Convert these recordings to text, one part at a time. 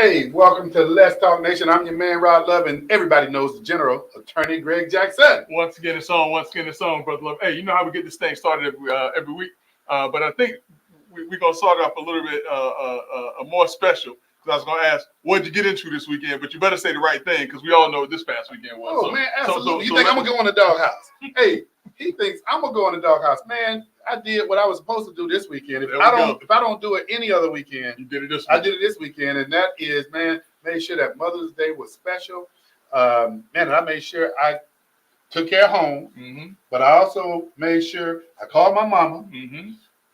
Hey, welcome to Let's Talk Nation. I'm your man, Rod Love, and everybody knows the General, Attorney Greg Jackson. Once again, it's on, Brother Love. Hey, you know how we get this thing started every week, but I think we're going to start off a little bit more special. Because I was going to ask, what did you get into this weekend? But you better say the right thing, because we all know what this past weekend was. Oh, man, absolutely. You think I'm going to go in the doghouse? Hey, he thinks I'm going to go in the doghouse. Man, I did what I was supposed to do this weekend. If I don't do it any other weekend, you did it this weekend. I did it this weekend, and that is, man, made sure that Mother's Day was special. Man, and I made sure I took care of home, but I also made sure I called my mama,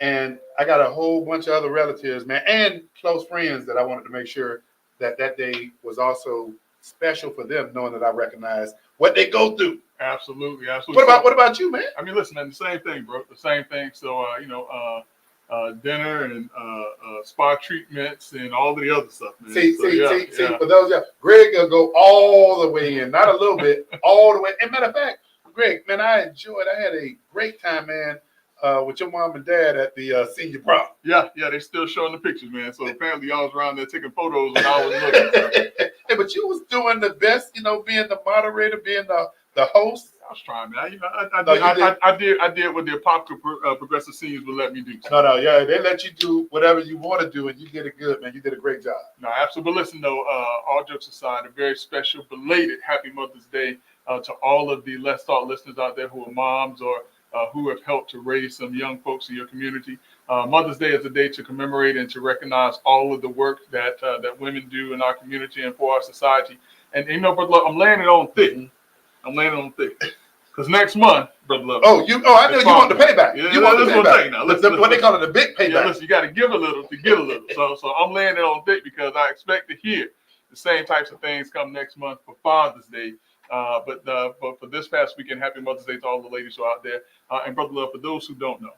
and I got a whole bunch of other relatives, man, and close friends that I wanted to make sure that day was also special for them, knowing that I recognize what they go through. Absolutely. What about you, man? I mean, listen, man, the same thing, bro. The same thing. So, dinner and spa treatments and all of the other stuff, man. See, for those, Greg will go all the way in, not a little bit, all the way. And matter of fact, Greg, man, I had a great time, man, with your mom and dad at the senior prom. Yeah, they still showing the pictures, man. So apparently y'all was around there taking photos and I was looking. Hey, but you was doing the best, being the moderator, being the host. I was trying, man. I did what the popular progressive seniors would let me do. No, they let you do whatever you want to do, and you did it good, man. You did a great job. No, absolutely. But listen, though, all jokes aside, a very special, belated Happy Mother's Day to all of the Let's Talk listeners out there who are moms or who have helped to raise some young folks in your community. Mother's Day is a day to commemorate and to recognize all of the work that women do in our community and for our society. And Brother Love, I'm laying it on thick. Because next month, Brother Love. I know you want the payback. Yeah, you want the payback. Now. What they call it, the big payback. Yeah, listen, you got to give a little to get a little. So I'm laying it on thick because I expect to hear the same types of things come next month for Father's Day. But for this past weekend, Happy Mother's Day to all the ladies who are out there. And Brother Love, for those who don't know.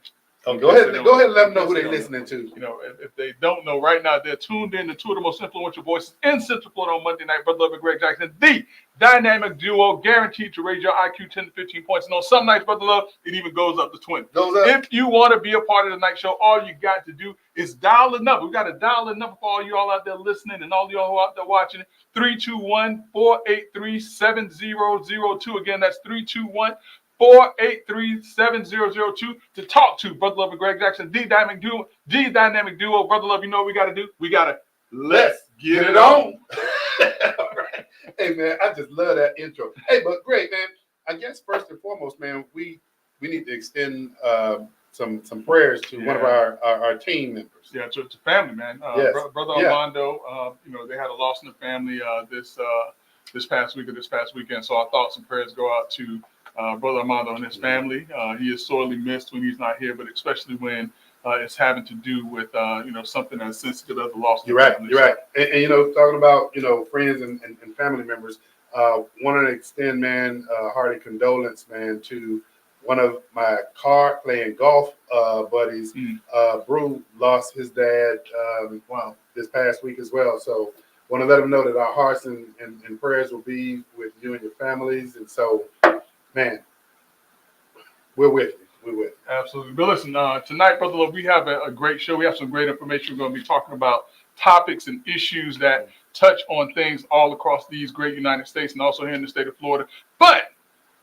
Go ahead and let them know who they're listening to. If they don't know right now, they're tuned in to two of the most influential voices in Central Florida on Monday night. Brother Love and Greg Jackson, the dynamic duo guaranteed to raise your IQ 10 to 15 points. And on some nights, Brother Love, it even goes up to 20. If you want to be a part of the night show, all you got to do is dial the number. We got to dial the number for all you all out there listening and all you all who out there watching. 321-483-7002. Again, that's 321-483-7002 to talk to Brother Love and Greg Jackson, the dynamic duo. Brother Love, you know what we got to do? We got to let's get it on. All right. Hey, man, I just love that intro. Hey, but great, man. I guess first and foremost, man, we need to extend some prayers to one of our team members. Yeah, to family, man. Brother Armando, they had a loss in the family this past weekend. So our thoughts and prayers go out to Brother Armando and his family. He is sorely missed when he's not here, but especially when it's having to do with something as sensitive as the loss of the family. You're right. And talking about friends and family members, want to extend, man, hearty condolence, man, to one of my playing golf buddies. Brew lost his dad this past week as well. So want to let them know that our hearts and prayers will be with you and your families. And so, man, we're with you. Absolutely. But listen, tonight, Brother Love, we have a great show. We have some great information. We're going to be talking about topics and issues that touch on things all across these great United States and also here in the state of Florida. But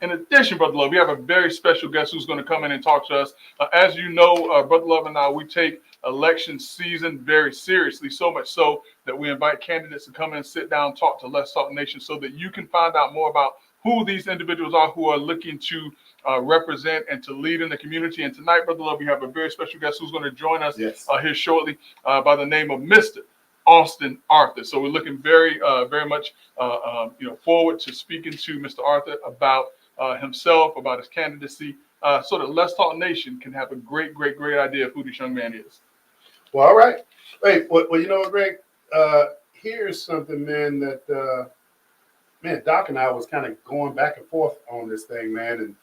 in addition, Brother Love, we have a very special guest who's going to come in and talk to us. As you know, Brother Love and I, we take election season very seriously, so much so that we invite candidates to come in, sit down, talk to Let's Talk Nation so that you can find out more about who these individuals are who are looking to represent and to lead in the community. And tonight, Brother Love, we have a very special guest who's going to join us here shortly by the name of Mr. Austin Arthur. So we're looking very much forward to speaking to Mr. Arthur about himself, about his candidacy, so that Let's Talk Nation can have a great idea of who this young man is. Well, all right. Hey, well, you know what, Greg? Here's something, man, that Doc and I was kind of going back and forth on this thing, man, and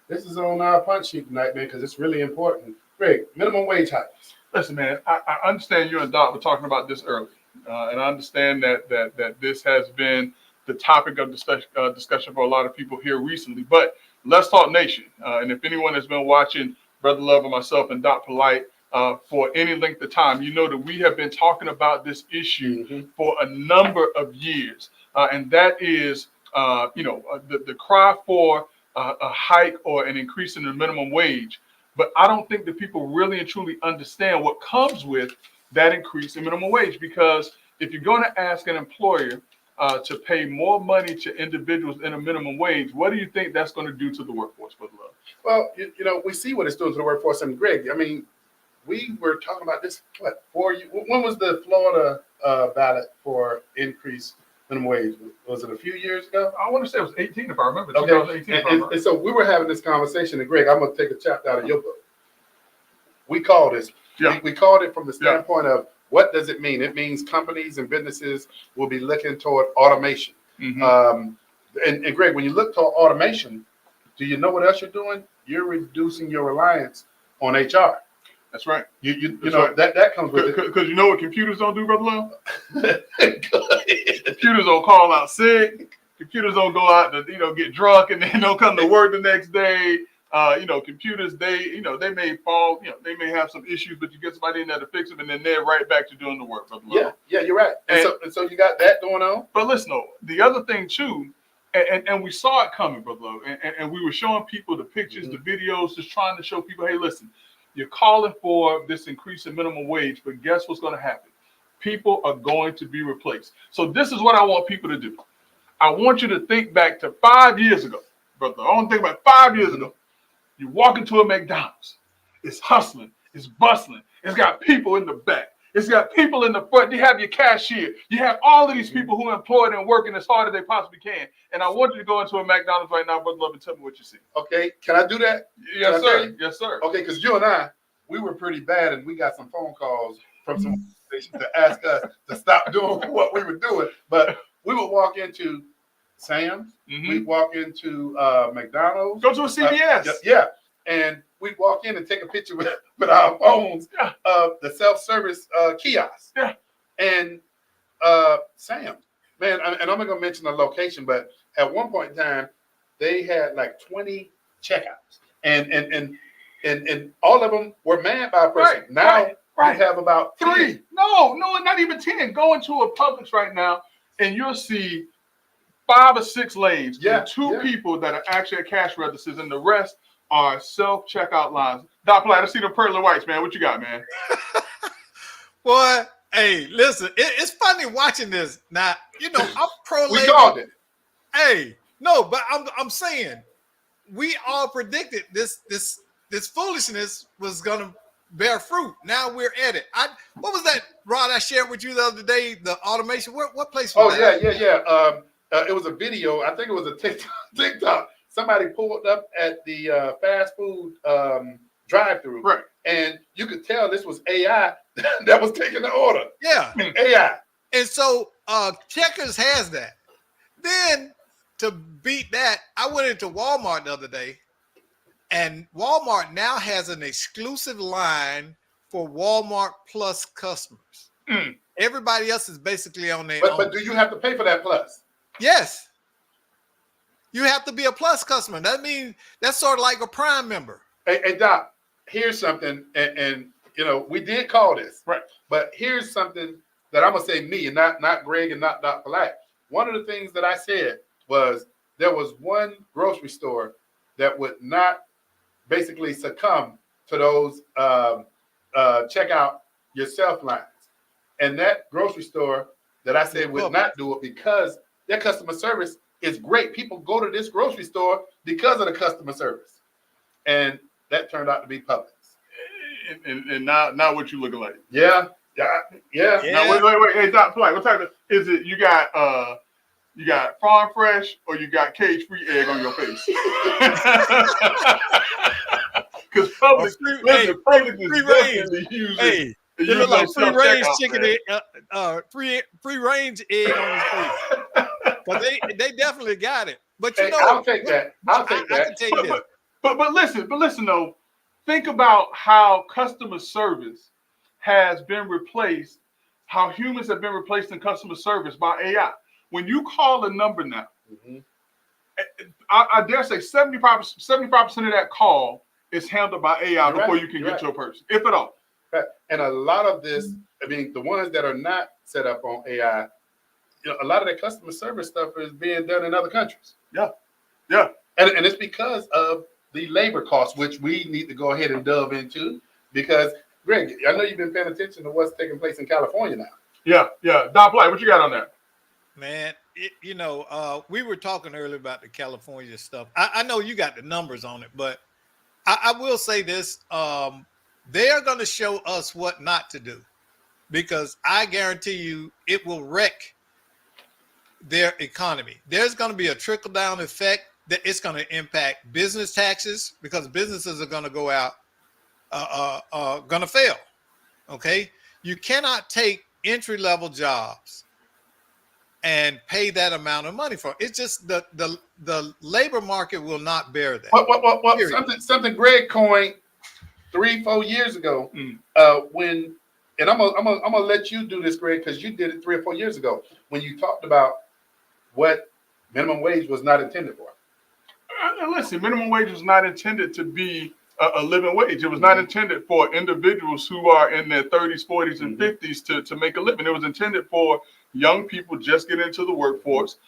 this is on our punch sheet tonight, man, because it's really important. Greg, minimum wage hikes. Listen, man, I understand you and Doc were talking about this early, and I understand that this has been the topic of discussion for a lot of people here recently. But Let's Talk Nation, and if anyone has been watching Brother Love and myself and Doc Polite for any length of time, you know that we have been talking about this issue Mhm. for a number of years, and that is, the cry for a hike or an increase in the minimum wage. But I don't think that people really and truly understand what comes with that increase in minimum wage, because if you're going to ask an employer to pay more money to individuals in a minimum wage, what do you think that's going to do to the workforce, Brother Love? Well, we see what it's doing to the workforce. And Greg, I mean, we were talking about this, what, 4 years? When was the Florida ballot for increased minimum wage? Was it a few years ago? I want to say it was 18, if I remember. Okay. 2018, if I remember. And so we were having this conversation, and Greg, I'm going to take a chapter out of your book. We call this, Yeah. we called it from the standpoint of what does it mean? It means companies and businesses will be looking toward automation. Mhm. And Greg, when you look toward automation, do you know what else you're doing? You're reducing your reliance on HR. That's right. You That's know right. that comes with it. Because you know what computers don't do, Brother Love? Go ahead. Computers don't call out sick. Computers don't go out to get drunk and then don't come to work the next day. Computers, they may fall, they may have some issues, but you get somebody in there to fix them, and then they're right back to doing the work, Brother Love. Yeah, you're right. And so you got that going on. But listen, though, the other thing too, and we saw it coming, Brother Love, and we were showing people the pictures, the videos, just trying to show people, hey, listen, you're calling for this increase in minimum wage, but guess what's going to happen? People are going to be replaced. So this is what I want people to do. I want you to think back to 5 years ago, brother. I want to think about 5 years ago. You walk into a McDonald's. It's hustling. It's bustling. It's got people in the back. It's got people in the front. You have your cashier. You have all of these people who are employed and working as hard as they possibly can. And I want you to go into a McDonald's right now, Brother Love, and tell me what you see. Okay, can I do that? Yes, sir. Yes, sir. Okay, because you and I, we were pretty bad, and we got some phone calls from some organizations to ask us to stop doing what we were doing. But we would walk into Sam's. We'd walk into McDonald's. Go to a CVS. Yeah, and we'd walk in and take a picture with our phones of the self-service kiosk. Yeah. And Sam, man, and I'm not going to mention the location, but at one point in time, they had like 20 checkouts. And all of them were manned by a person. Now we have about 3. 10. No, not even 10. Go into a Publix right now, and you'll see 5 or 6 lanes and 2 people that are actually at cash registers, and the rest are self-checkout lines. Doc Platt, I see the pearly whites, man. What you got, man? Boy, hey, listen, it's funny watching this. Now, I'm pro-labor. We called it. Hey, no, but I'm saying we all predicted this foolishness was gonna bear fruit. Now we're at it. What was that, Rod, I shared with you the other day, the automation? What place was that? Yeah. It was a video. I think it was a TikTok. Somebody pulled up at the fast food drive-through. Right. And you could tell this was AI that was taking the order. Yeah. AI. And so Checkers has that. Then to beat that, I went into Walmart the other day, and Walmart now has an exclusive line for Walmart Plus customers. Everybody else is basically on their own. But do you have to pay for that Plus? Yes. You have to be a Plus customer. That means that's sort of like a Prime member. Hey, Doc, here's something, and we did call this. Right. But here's something that I'm going to say me, and not Greg and not Dr. Black. One of the things that I said was there was one grocery store that would not basically succumb to those check out yourself lines. And that grocery store that I said would not do it because their customer service is great. People go to this grocery store because of the customer service. And that turned out to be Publix. And now what you looking like? Yeah. Now wait. Hey, Doc Platt, what type of is it? You got farm fresh or you got cage-free egg on your face? Because Publix, Publix is definitely using. Hey, it look like free range chicken egg, free range egg on his face. But they definitely got it. But I'll take that. I can take this. But listen though. Think about how customer service has been replaced, how humans have been replaced in customer service by AI. When you call a number now, I dare say 75% of that call is handled by AI before you can get to a person, if at all. Right. And a lot of this, I mean, the ones that are not set up on AI, a lot of that customer service stuff is being done in other countries. Yeah. Yeah. And it's because of the labor costs, which we need to go ahead and delve into. Because, Greg, I know you've been paying attention to what's taking place in California now. Yeah. Yeah. Don Play, what you got on that? Man, we were talking earlier about the California stuff. I know you got the numbers on it, but I will say this. They are going to show us what not to do, because I guarantee you it will wreck their economy. There's going to be a trickle-down effect that it's going to impact business taxes, because businesses are going to go out, going to fail. Okay? You cannot take entry-level jobs and pay that amount of money for it. It's just the labor market will not bear that. What something Greg coined 3-4 years ago, when, and I'm gonna let you do this, Greg, because you did it 3 or 4 years ago when you talked about what minimum wage was not intended for. Listen, minimum wage was not intended to be a living wage. It was not intended for individuals who are in their 30s, 40s, and 50s to make a living. It was intended for young people just get into the workforce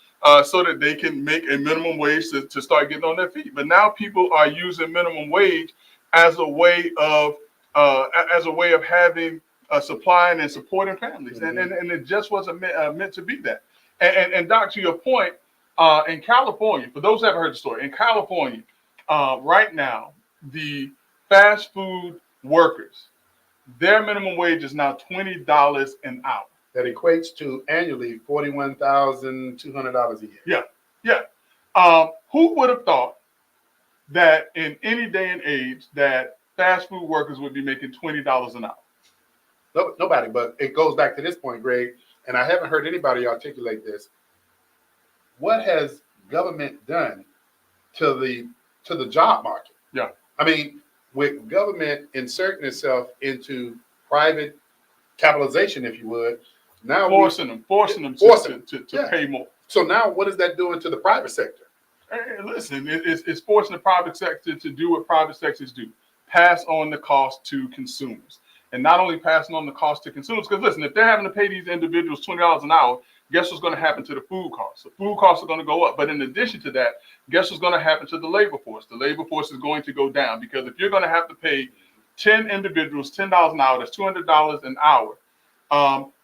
so that they can make a minimum wage to start getting on their feet. But now people are using minimum wage as a way of having supplying and supporting families, and it just wasn't meant to be that. And Doc, to your point, in California, for those who haven't heard the story, in California, right now, the fast food workers, their minimum wage is now $20 an hour. That equates to annually $41,200 a year. Yeah. Who would have thought that in any day and age that fast food workers would be making $20 an hour? Nobody, but it goes back to this point, Greg, and I haven't heard anybody articulate this. What has government done to the job market? Yeah. I mean, with government inserting itself into private capitalization, if you would, now forcing them to pay more. So now what is that doing to the private sector? Hey, listen, it's forcing the private sector to do what private sectors do, pass on the cost to consumers. And not only passing on the cost to consumers, because listen, if they're having to pay these individuals $20 an hour, guess what's going to happen to the food costs? The food costs are going to go up. But in addition to that, guess what's going to happen to the labor force? The labor force is going to go down, because if you're going to have to pay 10 individuals $10 an hour, that's $200 an hour.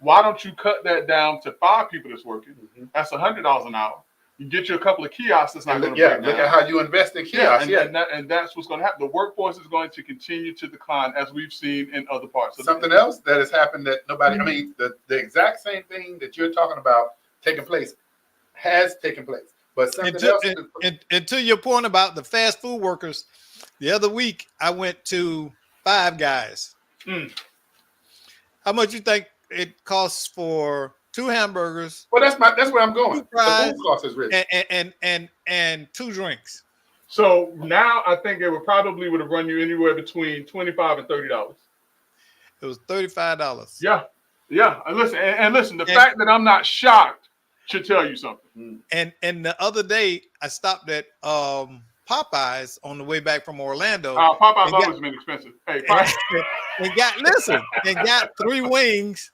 Why don't you cut that down to 5 people that's working? That's $100 an hour. You get you a couple of kiosks. That's not going to break down. Look at how you invest in kiosks. And that's what's going to happen. The workforce is going to continue to decline, as we've seen in other parts of Something else that has happened that nobody, I mean, the exact same thing that you're talking about taking place has taken place. But something else. And to your point about the fast food workers, the other week I went to Five Guys. How much you think it costs for 2 hamburgers? Well, that's where I'm going. 2 fries, the food cost is rich. and 2 drinks. So now I think it would have run you anywhere between $25 and $30. It was $35. Yeah. And listen, the fact that I'm not shocked should tell you something. And the other day I stopped at Popeyes on the way back from Orlando. Popeyes always been expensive. Hey, and got 3 wings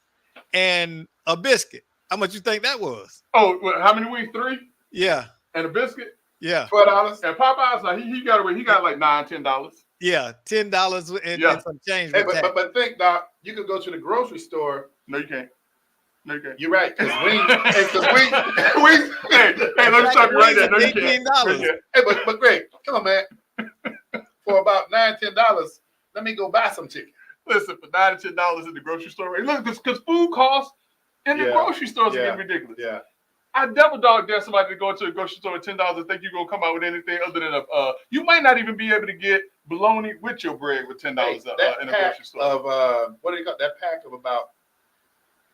and a biscuit. How much you think that was? Oh, how many wings? 3? Yeah. And a biscuit? Yeah. $12. And Popeyes, like, he got like $9-10. Yeah, $10 and some change. Hey, but think, Doc, you could go to the grocery store. No, you can't. You're right, because wings. Hey, let me stop you right there. No, you can't. Hey, but Greg, come on, man. For about $9-10, let me go buy some chicken. Listen, for $9-10 in the grocery store. Right? Look, because food costs in the grocery stores are getting ridiculous. Yeah. I devil dog dare somebody to go to a grocery store with $10 and think you're gonna come out with anything other than you might not even be able to get bologna with your bread with $10 in a grocery store. Of what do you call that pack of about,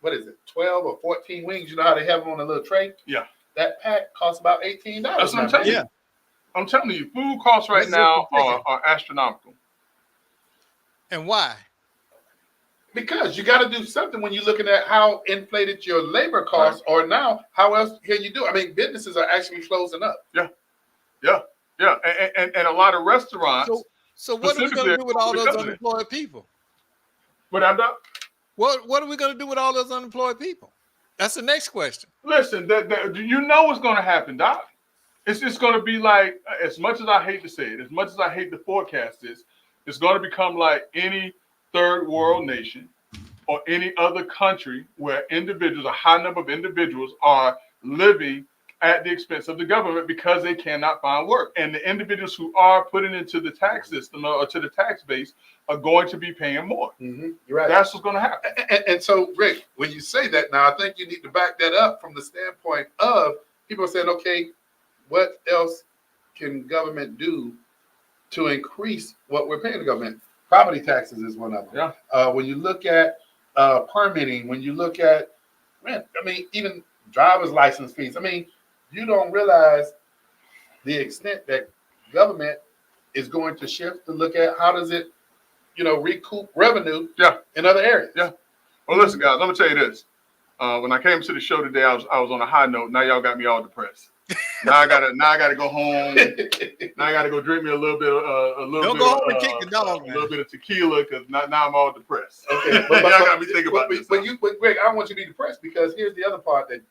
what is it, 12 or 14 wings? You know how they have them on a little tray? Yeah. That pack costs about $18. That's what I'm telling you. Yeah. I'm telling you, food costs right now are astronomical. And why? Because you got to do something when you're looking at how inflated your labor costs are now. How else can you do? I mean, businesses are actually closing up. Yeah. And a lot of restaurants. So what are we going to do with all those unemployed people? But I'm not. What are we going to do with all those unemployed people? That's the next question. Listen, you know what's going to happen, Doc. It's just going to be like, as much as I hate to say it, as much as I hate to forecast this, it's going to become like any third world nation or any other country where individuals, a high number of individuals, are living at the expense of the government because they cannot find work. And the individuals who are putting into the tax system or to the tax base are going to be paying more. Mm-hmm. You're right. That's what's going to happen. And so, Rick, when you say that now, I think you need to back that up from the standpoint of people saying, okay, what else can government do to increase what we're paying the government? Property taxes is one of them. Yeah. When you look at permitting, when you look at rent, I mean, even driver's license fees. I mean, you don't realize the extent that government is going to shift to look at how does it, recoup revenue in other areas. Yeah. Well, listen, guys, let me tell you this. When I came to the show today, I was on a high note. Now y'all got me all depressed. Now I gotta go home. Now I gotta go drink me a little bit. Don't go home and kick the dog, a man. little bit of tequila because now I'm all depressed. Okay, Y'all got me thinking about this. But Greg, I don't want you to be depressed because here's the other part that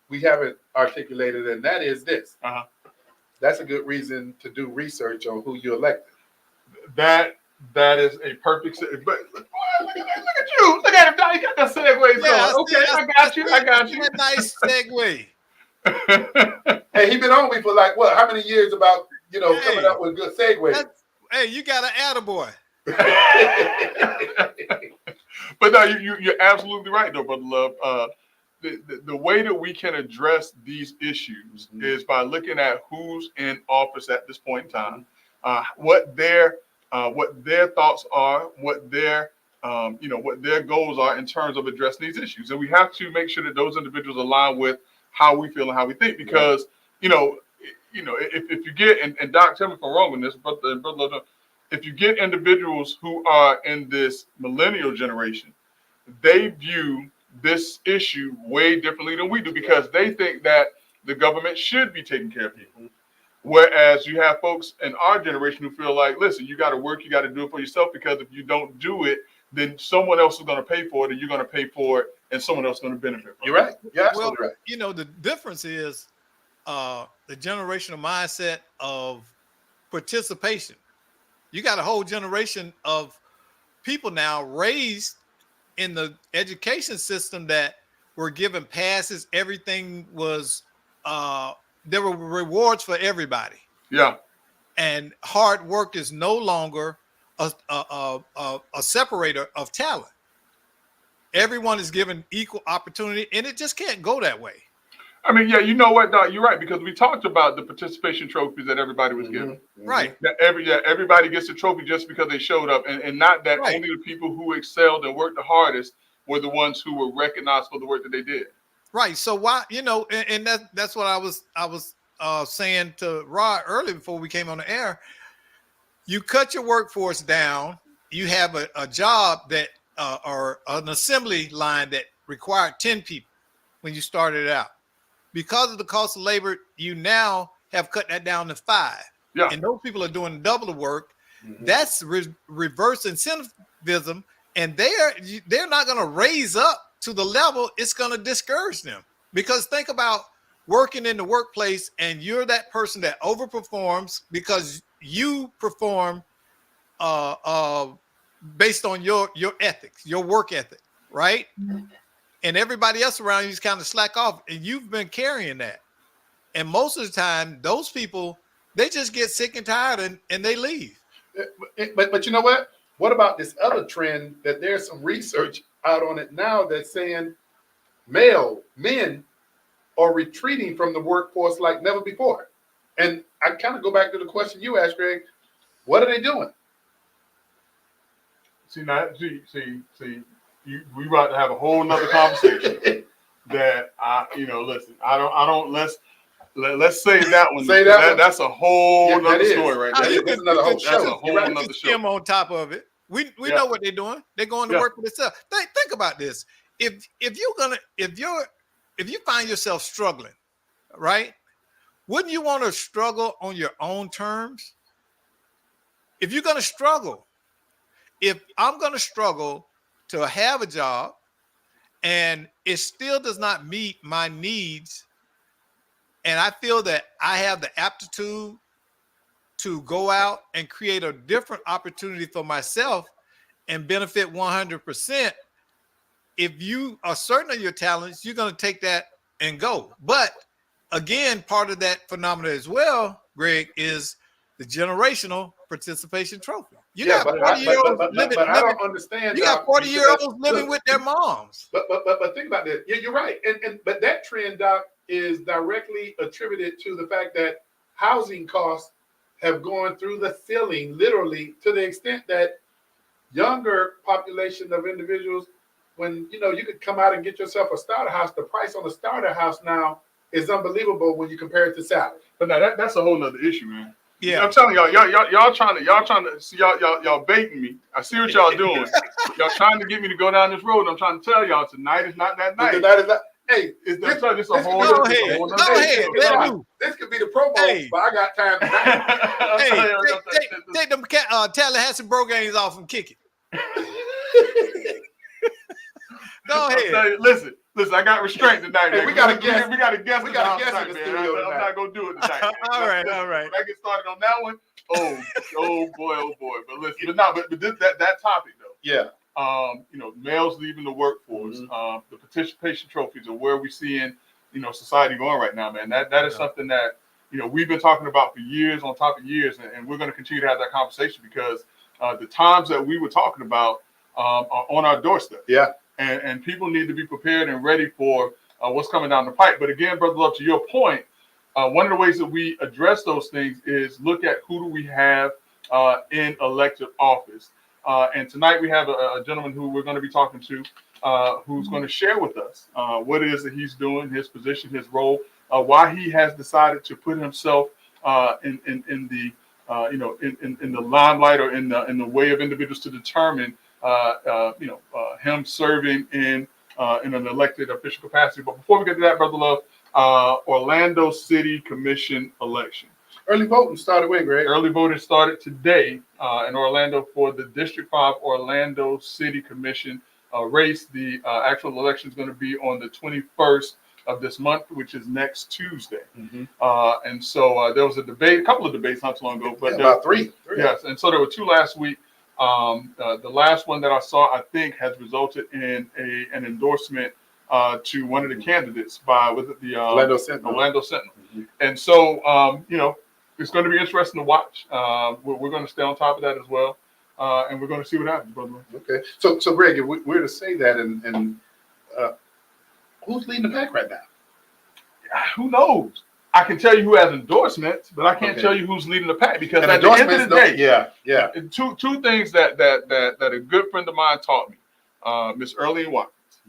we haven't articulated, and that is this. Uh-huh. That's a good reason to do research on who you elected. That is a perfect. But boy, look at you. Look at him. Now you got that segue going. Okay, I got you. A nice segue. Hey, he been on me for like what? How many years about coming up with good segues? Hey, you got an attaboy. But no, you're absolutely right, though, Brother Love. The way that we can address these issues is by looking at who's in office at this point in time, what their thoughts are, what their goals are in terms of addressing these issues, and we have to make sure that those individuals align with how we feel and how we think. Because if you get and Doc, tell me if I'm wrong on this, but if you get individuals who are in this millennial generation, they view this issue way differently than we do because they think that the government should be taking care of people. Whereas you have folks in our generation who feel like, listen, you got to work, you got to do it for yourself, because if you don't do it, then someone else is going to pay for it, and you're going to pay for it, and someone else is going to benefit from it. You're right. You're absolutely right. The difference is the generational mindset of participation. You got a whole generation of people now raised in the education system that were given passes. Everything was there were rewards for everybody. Yeah. And hard work is no longer a separator of talent. Everyone is given equal opportunity, and it just can't go that way. I mean, yeah, you know what, Doc? You're right, because we talked about the participation trophies that everybody was given. Right. That everybody gets a trophy just because they showed up, and not that only the people who excelled and worked the hardest were the ones who were recognized for the work that they did. Right. So why, and that's what I was saying to Rod earlier before we came on the air. You cut your workforce down. You have a job that or an assembly line that required 10 people when you started out. Because of the cost of labor, you now have cut that down to 5. Yeah. And those people are doing double the work. That's reverse incentivism, and they're not going to raise up to the level. It's going to discourage them, because think about working in the workplace and you're that person that overperforms because you perform based on your ethics, your work ethic, right? And everybody else around you is kind of slack off, and you've been carrying that. And most of the time, those people, they just get sick and tired and they leave. But you know what? What about this other trend that there's some research out on it now that's saying men are retreating from the workforce like never before? And I kind of go back to the question you asked, Greg. What are they doing? See, we about to have a whole nother conversation that listen, let's save that one. Say that one. That's a whole nother is. story right That there. is. That's another whole That's a show. whole Right. nother show. Skim on top of it. We know what they're doing. They're going to work for themselves. Think about this. If you find yourself struggling, right? Wouldn't you want to struggle on your own terms? If you're going to struggle, if I'm going to struggle to have a job, and it still does not meet my needs. And I feel that I have the aptitude to go out and create a different opportunity for myself and benefit 100%. If you are certain of your talents, you're going to take that and go. But again, part of that phenomenon as well, Greg, is the generational participation trophy. You Yeah, got but 40-year-olds but living. I don't understand. You got Doc, 40-year-olds living look, with their moms. But think about this. Yeah, you're right. But that trend, Doc, is directly attributed to the fact that housing costs have gone through the ceiling, literally, to the extent that younger population of individuals, when you could come out and get yourself a starter house, the price on a starter house now is unbelievable when you compare it to salary. But now that's a whole nother issue, man. Yeah. I'm telling y'all trying to see y'all baiting me. I see what y'all doing. Y'all trying to get me to go down this road. I'm trying to tell y'all tonight is not that night. Tonight is not. Hey, It's this a whole Go nother- ahead. whole Go nother ahead. issue. Let I'm loose. this could be the Pro Bowl, Hey. but I got time tonight. Hey, telling you, take them Tallahassee Brogans off and kick it. Go I'm ahead. telling you, listen. I got restraint tonight. Hey, man. we got a guest. We got a guest. We in got the a house guest in the tonight, man. studio I'm tonight. not gonna do it tonight. man. All right. When I get started on that one, oh boy. But listen, but that topic though. Yeah. Males leaving the workforce, Mhm. the participation trophies are where we seeing, society going right now, man. That is something that, we've been talking about for years on top of years, and we're going to continue to have that conversation because the times that we were talking about are on our doorstep. Yeah. And people need to be prepared and ready for what's coming down the pipe. But again, Brother Love, to your point, one of the ways that we address those things is look at who do we have in elected office. And tonight we have a gentleman who we're going to be talking to who's going to share with us what it is that he's doing, his position, his role, why he has decided to put himself in the in the limelight or in the way of individuals to determine him serving in an elected official capacity. But before we get to that, Brother Love, Orlando City Commission election. Early voting started when, Greg? Early voting started today in Orlando for the District 5 Orlando City Commission race. The actual election is going to be on the 21st of this month, which is next Tuesday. Mm-hmm. And so there was a couple of debates not too long ago. But about three. Yes, and so there were two last week. The last one that I saw, I think, has resulted in an endorsement to one of the candidates by the Orlando Sentinel. Mm-hmm. And so, it's going to be interesting to watch. We're going to stay on top of that as well, and we're going to see what happens, brother. Okay, so Greg, if we're to say that, and who's leading the pack right now? Who knows? I can tell you who has endorsements, but I can't tell you who's leading the pack because And at the end of the day, yeah. Two things that a good friend of mine taught me, Miss Earlene Watkins,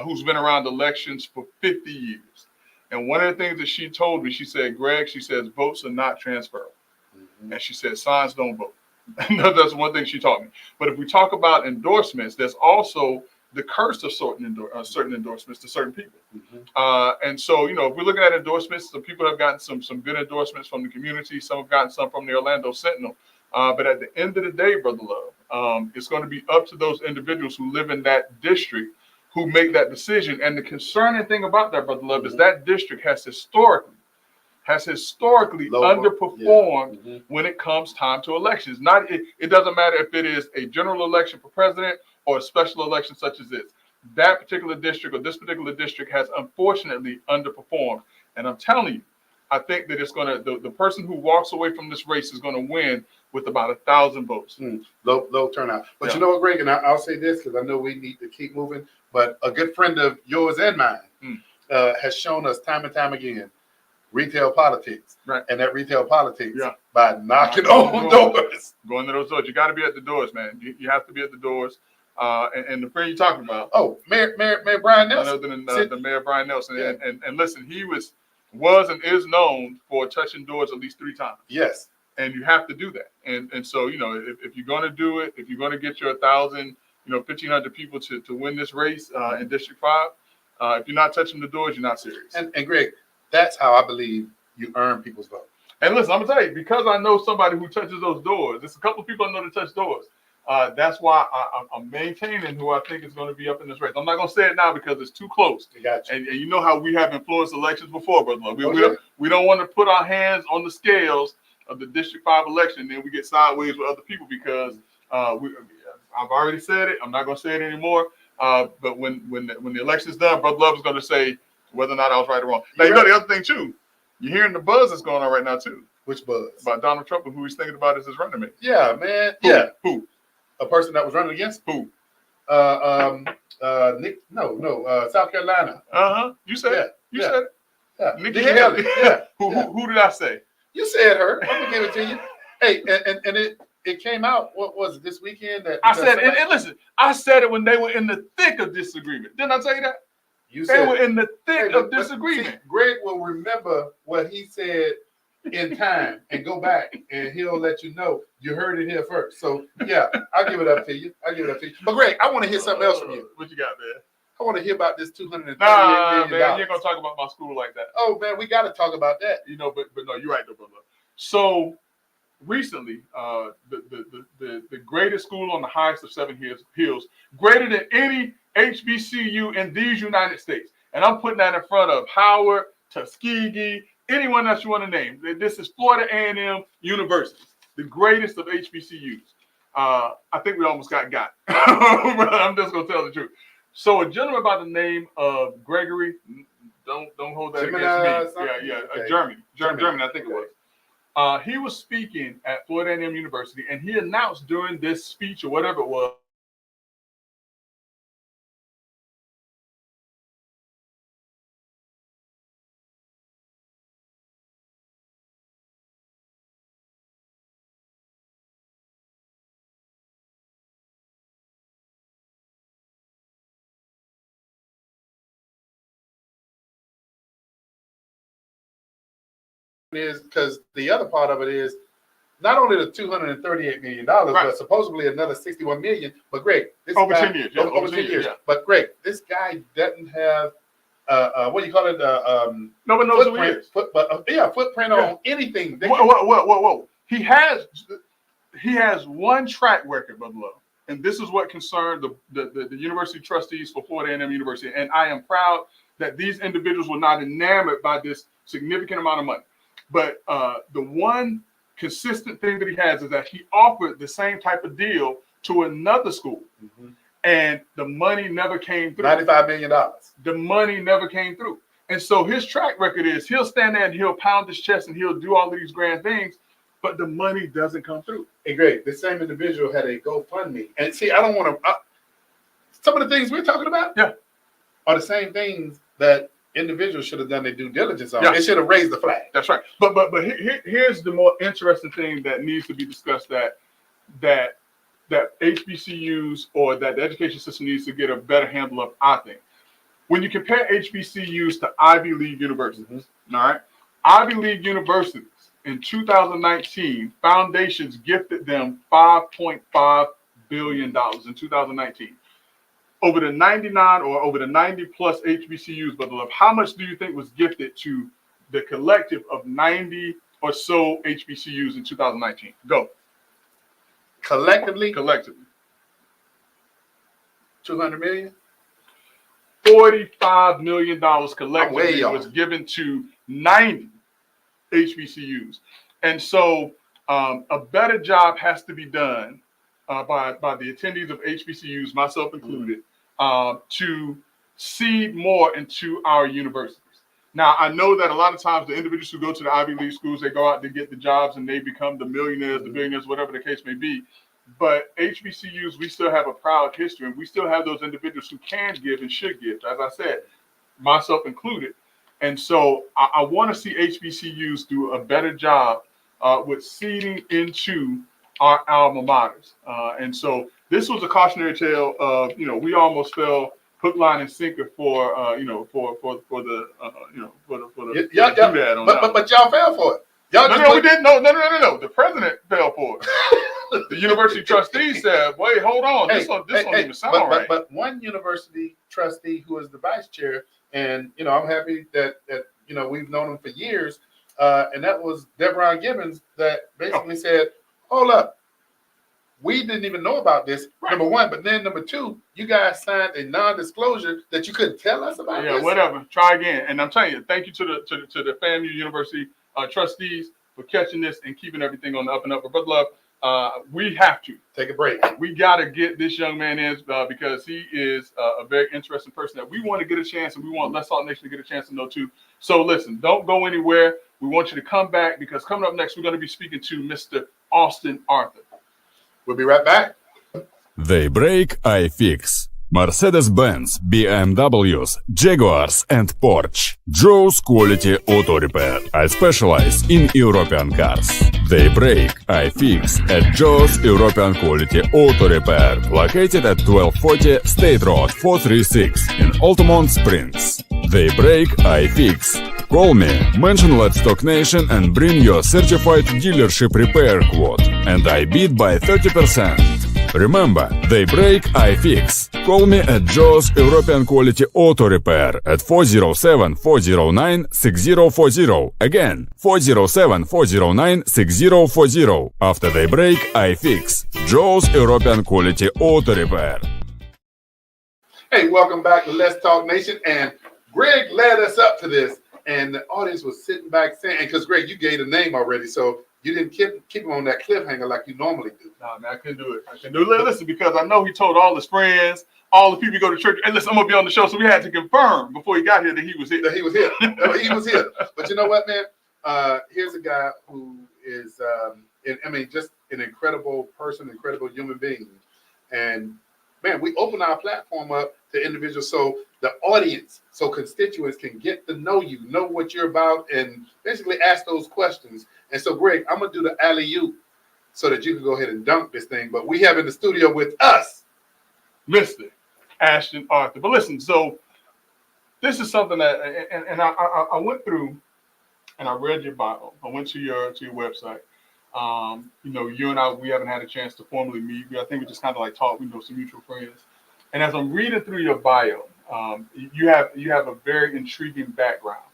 who's been around elections for 50 years. And one of the things that she told me, she said, Greg, she says, votes are not transferable. Mm-hmm. And she said, signs don't vote. That's one thing she taught me. But if we talk about endorsements, there's also the curse of certain endorsements to certain people. Mm-hmm. And so, if we're looking at endorsements, some people have gotten some good endorsements from the community. Some have gotten some from the Orlando Sentinel. But at the end of the day, Brother Love, it's going to be up to those individuals who live in that district who make that decision. And the concerning thing about that, Brother Love, is that district has historically underperformed when it comes time to elections. It doesn't matter if it is a general election for president or a special election such as this. That particular district or this particular district has unfortunately underperformed. And I'm telling you, I think that it's going to, the person who walks away from this race is going to win with about 1,000 votes. Low turnout. But you know what, Greg, and I'll say this because I know we need to keep moving, but a good friend of yours and mine has shown us time and time again retail politics. Right. And that retail politics by knocking on doors. Going to those doors. You got to be at the doors, man. You have to be at the doors. And the friend you're talking about. Oh, Mayor Brian Nelson. None other than the Mayor Brian Nelson. Yeah. And listen, he was and is known for touching doors at least 3 times. Yes. And you have to do that. And so, if you're going to do it, if you're going to get your 1,000, 1,500 people to win this race in District 5, if you're not touching the doors, you're not serious. And Greg, that's how I believe you earn people's vote. And listen, I'm going to tell you, because I know somebody who touches those doors, there's a couple of people I know that touch doors. That's why I'm maintaining who I think is going to be up in this race. I'm not going to say it now because it's too close. Gotcha. And you know how we have influenced elections before, Brother Love. Okay. We don't want to put our hands on the scales of the District 5 election, and then we get sideways with other people because I've already said it. I'm not going to say it anymore. But when the election's done, Brother Love is going to say whether or not I was right or wrong. Now, you know the other thing, too. You're hearing the buzz that's going on right now, too. Which buzz? About Donald Trump and who he's thinking about as his running mate. Yeah, man. Who? Yeah. Who? A person that was running against Who? Nick. South Carolina. You said it. You yeah. said it. Yeah. Nikki Nikki Haley. Yeah. Who did I say? You said her. I'm gonna give it to you. Hey, and it came out. What was it this weekend? That I said, and listen, I said it when they were in the thick of disagreement. Didn't I tell you that? You They said were in the thick Hey, of disagreement. See, Greg will remember what he said in time and go back, and he'll let you know you heard it here first. So yeah, I'll give it up to you. But Greg, I want to hear something else from you. What you got, man? I want to hear about this $238 Nah, million. man, you ain't gonna talk about my school like that. Oh man, we got to talk about that. You know, but no, you're right, though, brother. So recently, the greatest school on the highest of 7 hills, greater than any HBCU in these United States, and I'm putting that in front of Howard, Tuskegee, anyone else you want to name. This is Florida A&M University, the greatest of HBCUs. I think we almost got. I'm just gonna tell the truth. So a gentleman by the name of Gregory, don't hold that Gemini against me. something? Yeah, Okay. Germany, I think Okay. it was. He was speaking at Florida A&M University, and he announced during this speech or whatever it was. Is because the other part of it is not only the $238 million, Right. but supposedly another $61 million. But Greg, this Over guy, 10 years, yeah, over 10 years. yeah. But Greg, this guy doesn't have what do you call it? No one knows who he is. Footprint on anything. They can- Whoa. He has one track record, Brother Love, and this is what concerned the university trustees for Florida A&M University. And I am proud that these individuals were not enamored by this significant amount of money. But the one consistent thing that he has is that he offered the same type of deal to another school, and the money never came through. $95 million. The money never came through. And so his track record is he'll stand there and he'll pound his chest and he'll do all of these grand things, but the money doesn't come through. Hey, Greg, this same individual had a GoFundMe. And see, I don't want to. Some of the things we're talking about are the same things that individuals should have done their due diligence on. Yeah. They should have raised the flag. That's right. But here's the more interesting thing that needs to be discussed that HBCUs or that the education system needs to get a better handle of, I think. When you compare HBCUs to Ivy League universities, all right, Ivy League universities in 2019, foundations gifted them $5.5 billion in 2019. Over the 99 or over the 90 plus HBCUs, Brother Love, how much do you think was gifted to the collective of 90 or so HBCUs in 2019? Go. Collectively, Collectively. 200 million. $45 million way collectively off. was given to 90 HBCUs. And so a better job has to be done by the attendees of HBCUs, myself included, to seed more into our universities. Now, I know that a lot of times the individuals who go to the Ivy League schools, they go out to get the jobs and they become the millionaires, the billionaires, whatever the case may be. But HBCUs, we still have a proud history, and we still have those individuals who can give and should give, as I said, myself included. And so I want to see HBCUs do a better job with seeding into our alma maters. And so this was a cautionary tale of, we almost fell hook, line, and sinker for the doodad on that one. But y'all fell for it. No, we didn't. No. The president fell for it. The university trustee said, "Wait, hold on. This don't even sound right." But one university trustee who is the vice chair, and I'm happy that we've known him for years, and that was Deborah Gibbons, that basically said, "Hold up, we didn't even know about this. Right. Number one, but then number two, you guys signed a non-disclosure that you couldn't tell us about. Yeah, this? whatever. Try again. And I'm telling you, thank you to the FAMU University trustees for catching this and keeping everything on the up and up. But Brother Love, we have to. Take a break. We got to get this young man in because he is a very interesting person that we want to get a chance, and we want Let's Talk Nation to get a chance to know too. So listen, don't go anywhere. We want you to come back because coming up next, we're going to be speaking to Mr. Austin Arthur. We'll be right back. They break, I fix. Mercedes-Benz, BMWs, Jaguars and Porsche. Joe's Quality Auto Repair. I specialize in European cars. They break, I fix at Joe's European Quality Auto Repair. Located at 1240 State Road 436 in Altamont Springs. They break, I fix. Call me, mention Let's Talk Nation and bring your certified dealership repair quote. And I beat by 30%. Remember, they break, I fix. Call me at Joe's European Quality Auto Repair at 407-409-6040. Again, 407-409-6040. After they break, I fix. Joe's European Quality Auto Repair. Hey, welcome back to Let's Talk Nation. And Greg led us up to this, and the audience was sitting back saying, because Greg, you gave the name already, so you didn't keep him on that cliffhanger like you normally do. Nah, man, I couldn't do it. Listen, because I know he told all his friends, all the people who go to church, and listen, I'm going to be on the show, so we had to confirm before he got here that he was here. That he was here. He was here. But you know what, man? Here's a guy who is, just an incredible person, incredible human being. And, man, we open our platform up to individuals so the audience, so constituents can get to know you, know what you're about, and basically ask those questions. And so, Greg, I'm going to do the alley-oop so that you can go ahead and dunk this thing. But we have in the studio with us Mr. Ashton Arthur. But listen, so this is something that, and I went through and I read your bio. I went to your website. You and I, we haven't had a chance to formally meet. I think we just kind of like talk. We know some mutual friends. And as I'm reading through your bio, you have a very intriguing background.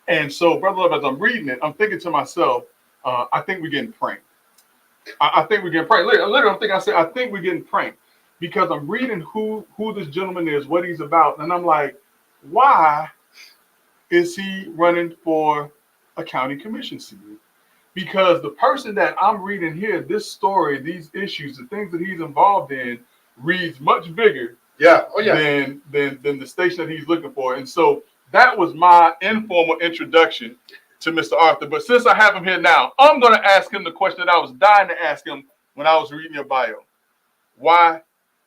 And so, Brother Love, as I'm reading it, I'm thinking to myself, I think we're getting pranked. I think we're getting pranked. Literally, I think we're getting pranked because I'm reading who this gentleman is, what he's about, and I'm like, why is he running for a county commission seat? Because the person that I'm reading here, this story, these issues, the things that he's involved in, reads much bigger than the station that he's looking for. And so that was my informal introduction to Mr. Arthur. But since I have him here now, I'm going to ask him the question that I was dying to ask him when I was reading your bio. Why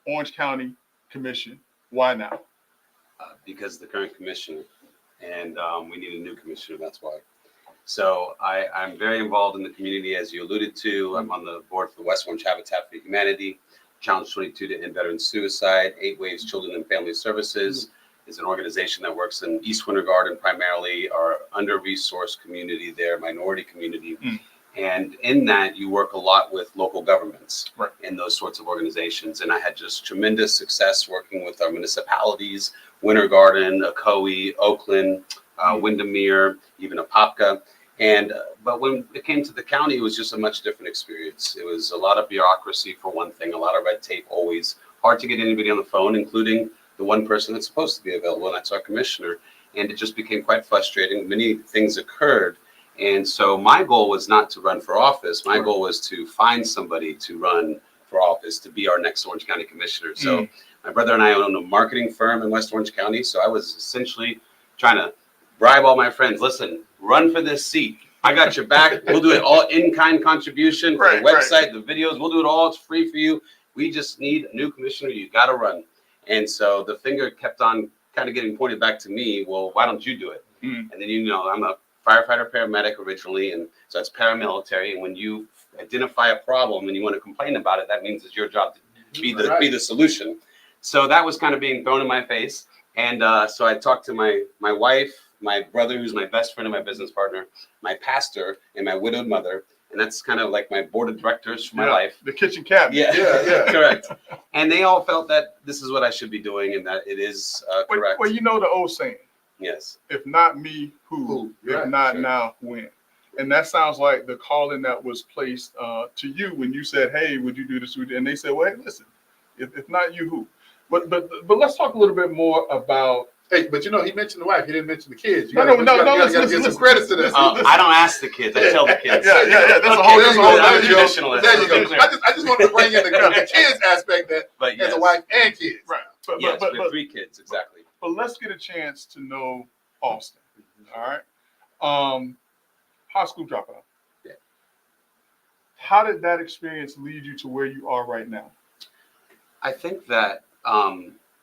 Orange County Commission? Why now? Because the current commissioner, and we need a new commissioner, that's why. So I'm very involved in the community, as you alluded to. I'm on the board for the West Orange Habitat for Humanity, Challenge 22 to End Veteran Suicide, 8 Ways Children and Family Services is an organization that works in East Winter Garden, primarily our under-resourced community there, minority community. And in that, you work a lot with local governments in those sorts of organizations. And I had just tremendous success working with our municipalities, Winter Garden, Ocoee, Oakland, Windermere, even Apopka. And but when it came to the county, it was just a much different experience. It was a lot of bureaucracy for one thing, a lot of red tape, always hard to get anybody on the phone, including the one person that's supposed to be available, and that's our commissioner. And it just became quite frustrating. Many things occurred. And so my goal was not to run for office. My goal was to find somebody to run for office, to be our next Orange County commissioner. So my brother and I own a marketing firm in West Orange County. So I was essentially trying to bribe all my friends. Listen, run for this seat. I got your back. We'll do it all in-kind contribution for the website, the videos. We'll do it all. It's free for you. We just need a new commissioner. You got to run. And so the finger kept on kind of getting pointed back to me. Well, why don't you do it? And then, I'm a firefighter paramedic originally. And so it's paramilitary. And when you identify a problem and you want to complain about it, that means it's your job to be the solution. So that was kind of being thrown in my face. And so I talked to my wife, my brother, who's my best friend and my business partner, my pastor, and my widowed mother. And that's kind of like my board of directors for my life. The kitchen cabinet. Yeah, correct. And they all felt that this is what I should be doing and that it is correct. Well, you know the old saying. Yes. If not me, who? If not now, when? And that sounds like the calling that was placed to you when you said, "Hey, would you do this?" And they said, "Well, hey, listen, if not you, who?" But let's talk a little bit more about. Hey, but you know, he mentioned the wife. He didn't mention the kids. You No, gotta, no, you gotta listen, give some listen, credits to this. I don't ask the kids. I tell the kids. Yeah. That's a Okay, whole. There That's you a go. whole. There you go. Traditionalist. There you go. Clear. I just wanted to bring in the kids aspect that But as yes, a wife and kids. Right. yes, we have 3 kids exactly. But let's get a chance to know Austin. All right. High school dropout. Yeah. How did that experience lead you to where you are right now? I think that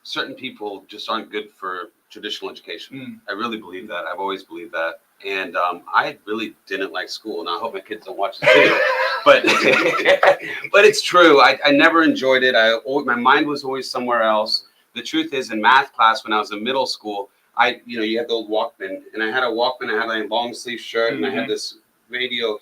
certain people just aren't good for traditional education. I really believe that. I've always believed that. And I really didn't like school. And I hope my kids don't watch this video. But but it's true. I never enjoyed it. My mind was always somewhere else. The truth is, in math class when I was in middle school, you had the old Walkman. And I had a Walkman. I had a long sleeve shirt. And I had this radio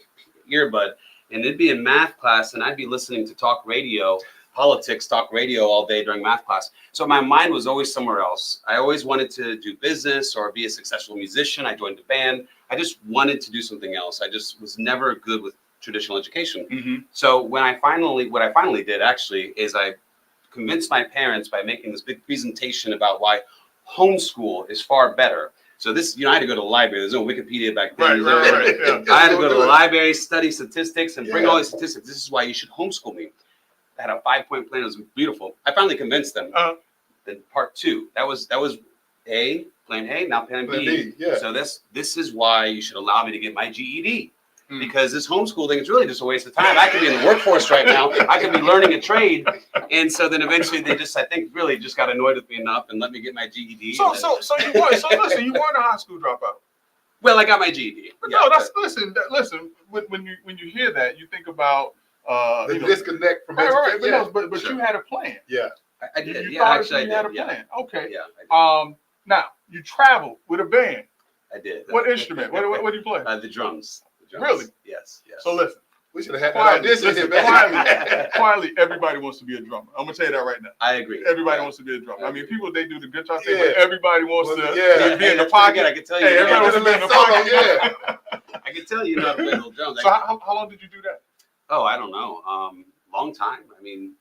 earbud. And it'd be in math class. And I'd be listening to talk radio all day during math class. So my mind was always somewhere else. I always wanted to do business or be a successful musician. I joined a band. I just wanted to do something else. I just was never good with traditional education. So what I finally did actually is I convinced my parents by making this big presentation about why homeschool is far better. So this, I had to go to the library. There's no Wikipedia back then. Right. Yeah. I had to go to the library, study statistics, and bring all these statistics. This is why you should homeschool me. I had a 5-point plan. It was beautiful. I finally convinced them. Then part 2, that was plan A, now plan B. Yeah. So this is why you should allow me to get my GED. Because this homeschool thing is really just a waste of time. I could be in the workforce right now. I could be learning a trade. And so then eventually they just, I think, really just got annoyed with me enough and let me get my GED. So you weren't you weren't a high school dropout. Well, I got my GED. But Yeah, no, listen. When you hear that, you think about The disconnect from education. Right. But Sure. you had a plan. Yeah. I did. You Yeah, thought actually, you I had a did. Yeah. plan. Okay. Yeah, I did. Now you traveled with a band. I did. What instrument? What do you play? The drums. Really? Yes. So listen. We should have had that audition here, man. Quietly, everybody wants to be a drummer. I'm gonna tell you that right now. I agree. Everybody wants to be a drummer. I mean, people, they do the guitar thing, Yeah. but everybody wants to Yeah. be in the That's pretty pocket. good. I can tell you. Hey, everybody wants to be in the pocket. Yeah. I can tell you know how to play little drums. So how long did you do that? Oh, I don't know. Long time. I mean,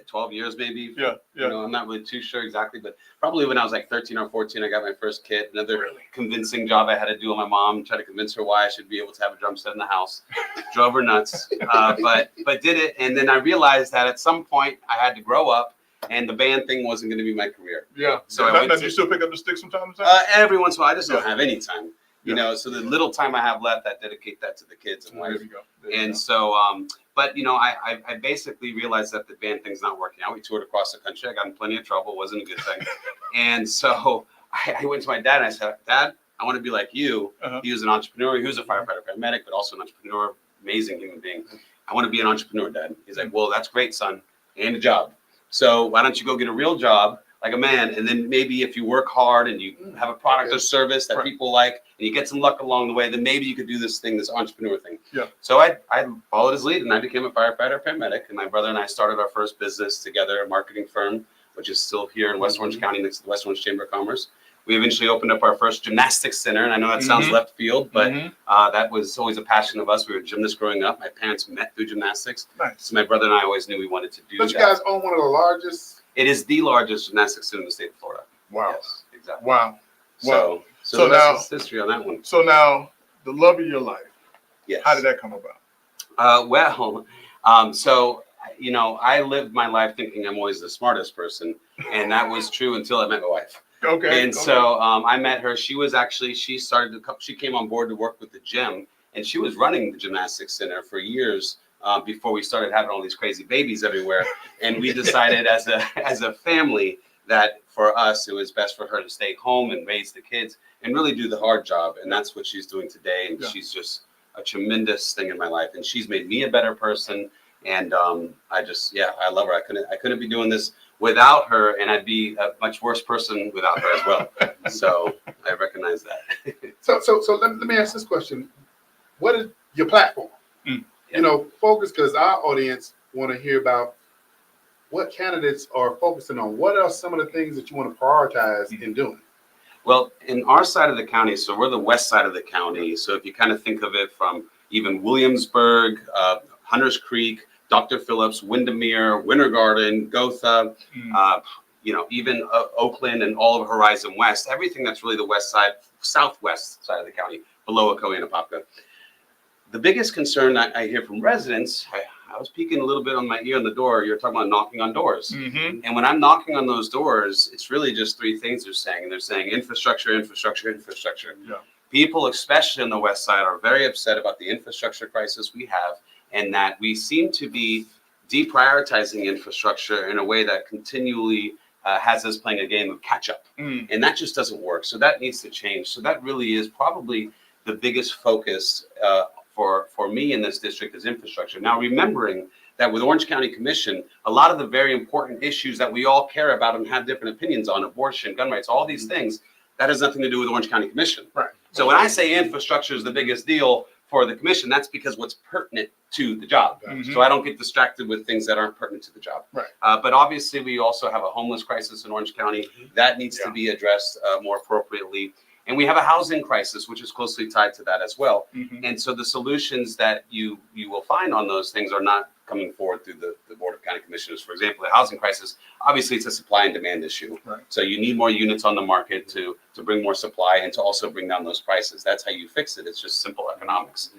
12 years maybe. Yeah. I'm not really too sure exactly, but probably when I was like 13 or 14, I got my first kit. Another convincing job I had to do on my mom, try to convince her why I should be able to have a drum set in the house. Drove her nuts, but did it. And then I realized that at some point I had to grow up, and the band thing wasn't going to be my career. Yeah. So I now, went now, to- do you still pick up the stick from time to time? Every once in a while, I just don't Yeah. have any time. So the little time I have left, I dedicate that to the kids and wife. There you go. There you And go. so, but I basically realized that the band thing's not working out. We toured across the country. I got in plenty of trouble. Wasn't a good thing. And so I went to my dad and I said, Dad, I want to be like you. He was an entrepreneur. He was a firefighter, paramedic, but also an entrepreneur. Amazing human being. I want to be an entrepreneur, Dad. He's like, well, that's great, son, and a job. So why don't you go get a real job like a man, and then maybe if you work hard and you have a product or service that people like, and you get some luck along the way, then maybe you could do this entrepreneur thing. Yeah. So I followed his lead, and I became a firefighter, paramedic, and my brother and I started our first business together, a marketing firm, which is still here in West Orange County next to the West Orange Chamber of Commerce. We eventually opened up our first gymnastics center, and I know that sounds left field, but that was always a passion of us. We were gymnasts growing up. My parents met through gymnastics. Nice. So my brother and I always knew we wanted to do But that. you guys own one of the largest. It is the largest gymnastics center in the state of Florida. Wow. Yes, exactly. Wow. So So that's now- just history on that one. So now, the love of your life. Yes. How did that come about? So I lived my life thinking I'm always the smartest person, and that was true until I met my wife. Okay. And so I met her. She came on board to work with the gym, and she was running the gymnastics center for years before we started having all these crazy babies everywhere. And we decided as a family that for us it was best for her to stay home and raise the kids and really do the hard job. And that's what she's doing today. And she's just a tremendous thing in my life. And she's made me a better person. And I love her. I couldn't be doing this without her, and I'd be a much worse person without her as well. So I recognize that. So let me ask this question: what is your platform? Focus, because our audience want to hear about what candidates are focusing on. What are some of the things that you want to prioritize in doing? Well, in our side of the county, so we're the west side of the county. So if you kind of think of it from even Williamsburg, Hunters Creek, Dr. Phillips, Windermere, Winter Garden, Gotha, even Oakland and all of Horizon West, everything that's really the west side, southwest side of the county, below Ocoee and Apopka. The biggest concern I hear from residents, I was peeking a little bit on my ear on the door. You're talking about knocking on doors. And when I'm knocking on those doors, it's really just three things they're saying. And they're saying infrastructure, infrastructure, infrastructure. Yeah. People, especially on the west side, are very upset about the infrastructure crisis we have, and that we seem to be deprioritizing infrastructure in a way that continually has us playing a game of catch up. And that just doesn't work. So that needs to change. So that really is probably the biggest focus for me in this district is infrastructure. Now, remembering that with Orange County Commission, a lot of the very important issues that we all care about and have different opinions on, abortion, gun rights, all these things, that has nothing to do with Orange County Commission. Right. So when I say infrastructure is the biggest deal for the commission, that's because what's pertinent to the job. So I don't get distracted with things that aren't pertinent to the job. Right. But obviously, we also have a homeless crisis in Orange County that needs to be addressed more appropriately. And we have a housing crisis, which is closely tied to that as well. And so the solutions that you will find on those things are not coming forward through the Board of County Commissioners. For example, the housing crisis, obviously it's a supply and demand issue. Right. So you need more units on the market to bring more supply and to also bring down those prices. That's how you fix it. It's just simple economics.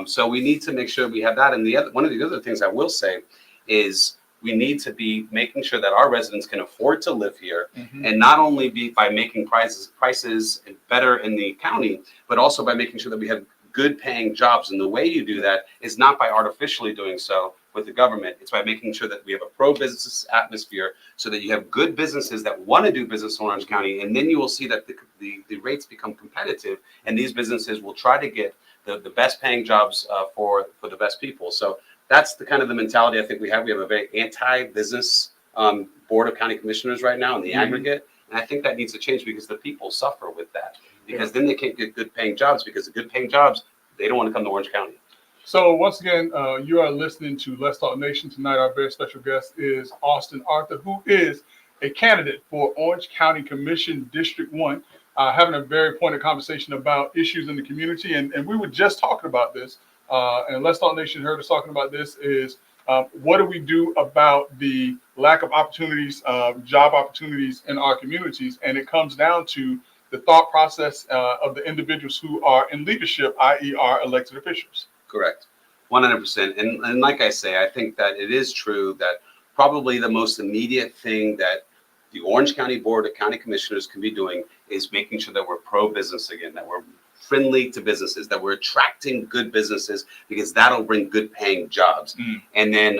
So we need to make sure we have that. And one of the other things I will say is we need to be making sure that our residents can afford to live here, and not only be by making prices better in the county, but also by making sure that we have good paying jobs. And the way you do that is not by artificially doing so with the government. It's by making sure that we have a pro-business atmosphere so that you have good businesses that want to do business in Orange County. And then you will see that the rates become competitive, and these businesses will try to get the best paying jobs for the best people. So that's the kind of the mentality I think we have. We have a very anti-business Board of County Commissioners right now in the aggregate. And I think that needs to change because the people suffer with that. Because then they can't get good paying jobs, because the good paying jobs, they don't want to come to Orange County. So once again, you are listening to Let's Talk Nation. Tonight, our very special guest is Austin Arthur, who is a candidate for Orange County Commission District 1, having a very pointed conversation about issues in the community. And we were just talking about this. And Let's Talk Nation heard us talking about this is what do we do about the lack of opportunities, job opportunities in our communities? And it comes down to the thought process of the individuals who are in leadership, i.e. our elected officials. Correct. 100%. And like I say, I think that it is true that probably the most immediate thing that the Orange County Board of County Commissioners can be doing is making sure that we're pro-business again, that we're friendly to businesses, that we're attracting good businesses, because that'll bring good paying jobs. And then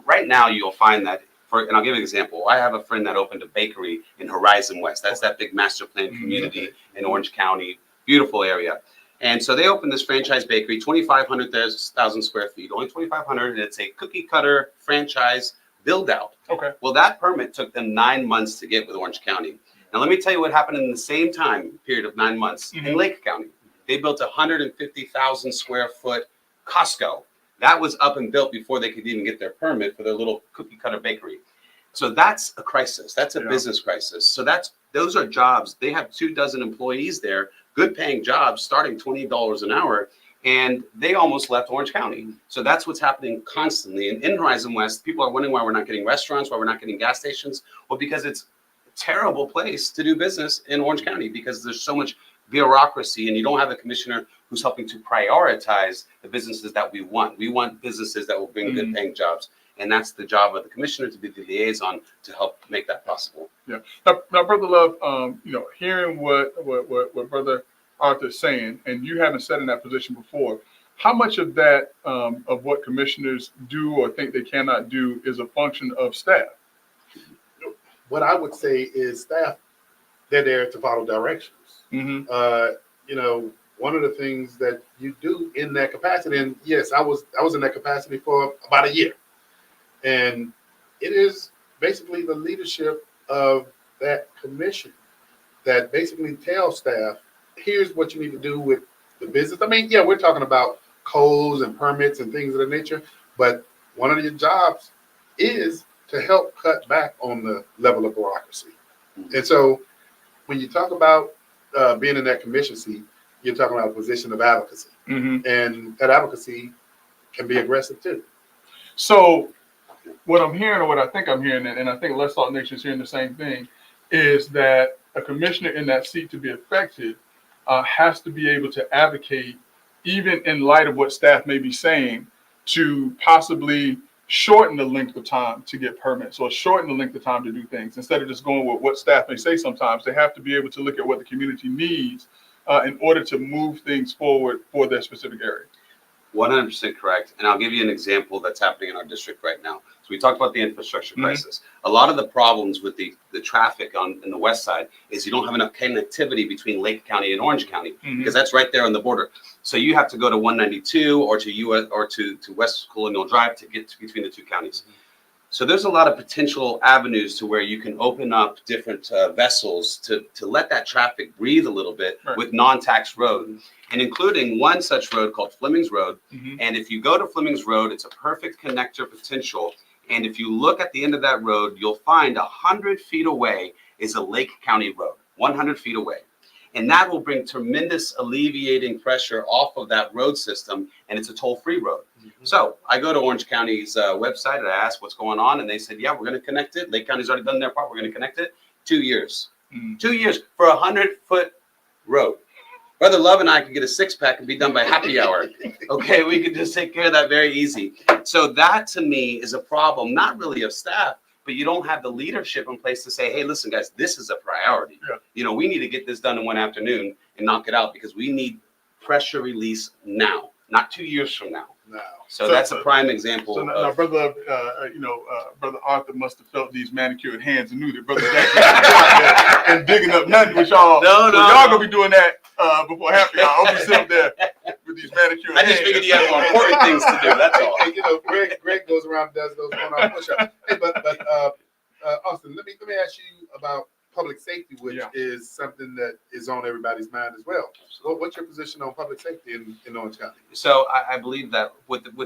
right now you'll find that, and I'll give you an example. I have a friend that opened a bakery in Horizon West. That's that big master plan community in Orange County, beautiful area. And so they opened this franchise bakery, 2,500,000 square feet, only 2,500, and it's a cookie cutter franchise build out. Okay. Well, that permit took them 9 months to get with Orange County. Now, let me tell you what happened in the same time period of 9 months in Lake County. They built a 150,000 square foot Costco. That was up and built before they could even get their permit for their little cookie cutter bakery. So that's a crisis. That's a business crisis. So those are jobs. They have 24 employees there, good paying jobs, starting $20 an hour, and they almost left Orange County. So that's what's happening constantly. And in Horizon West, people are wondering why we're not getting restaurants, why we're not getting gas stations. Well, because it's a terrible place to do business in Orange County, because there's so much bureaucracy, and you don't have a commissioner who's helping to prioritize the businesses that we want. We want businesses that will bring good paying jobs. And that's the job of the commissioner, to be the liaison to help make that possible. Yeah. Now, Brother Love, hearing what Brother Arthur's saying, and you haven't sat in that position before, how much of that, of what commissioners do or think they cannot do, is a function of staff? What I would say is staff, they're there to follow directions. One of the things that you do in that capacity, and yes, I was in that capacity for about a year. And it is basically the leadership of that commission that basically tells staff, here's what you need to do with the business. I mean, yeah, we're talking about codes and permits and things of that nature, but one of your jobs is to help cut back on the level of bureaucracy. And so, when you talk about being in that commission seat, you're talking about a position of advocacy, Mhm. and that advocacy can be aggressive too. So what I'm hearing, or what I think I'm hearing, and I think Let's Talk Nation is hearing the same thing, is that a commissioner in that seat to be effective has to be able to advocate, even in light of what staff may be saying, to possibly shorten the length of time to get permits or shorten the length of time to do things instead of just going with what staff may say. Sometimes they have to be able to look at what the community needs in order to move things forward for their specific area. 100% correct. And I'll give you an example that's happening in our district right now. So we talked about the infrastructure crisis. A lot of the problems with the traffic in the west side is you don't have enough connectivity between Lake County and Orange County because that's right there on the border. So you have to go to 192 or to US or to West Colonial Drive to get between the two counties. So there's a lot of potential avenues to where you can open up different vessels to let that traffic breathe a little bit with non-tax road, and including one such road called Fleming's Road. And if you go to Fleming's Road, it's a perfect connector potential. And if you look at the end of that road, you'll find 100 feet away is a Lake County road, 100 feet away. And that will bring tremendous alleviating pressure off of that road system, and it's a toll-free road. So I go to Orange County's website and I ask what's going on, and they said, yeah, we're going to connect it. Lake County's already done their part. We're going to connect it. 2 years. 2 years for a 100-foot road. Brother Love and I could get a six-pack and be done by happy hour. Okay, we could just take care of that very easy. So that to me is a problem, not really of staff, but you don't have the leadership in place to say, hey, listen, guys, this is a priority. Yeah. You know, we need to get this done in one afternoon and knock it out because we need pressure release now, not 2 years from now. No. So that's a prime example. So now, of, brother, brother Arthur must have felt these manicured hands and knew that brother Jackson was out there and digging up nothing with y'all. No, So y'all gonna be doing that before happy hour. I'll be sitting there with these manicured I hands. just figured you had more important things to do. That's all. Hey, Greg goes around and does those one-arm push-ups. Hey, but Austin, let me ask you about public safety, which is something that is on everybody's mind as well. What's your position on public safety in Orange County? So I believe that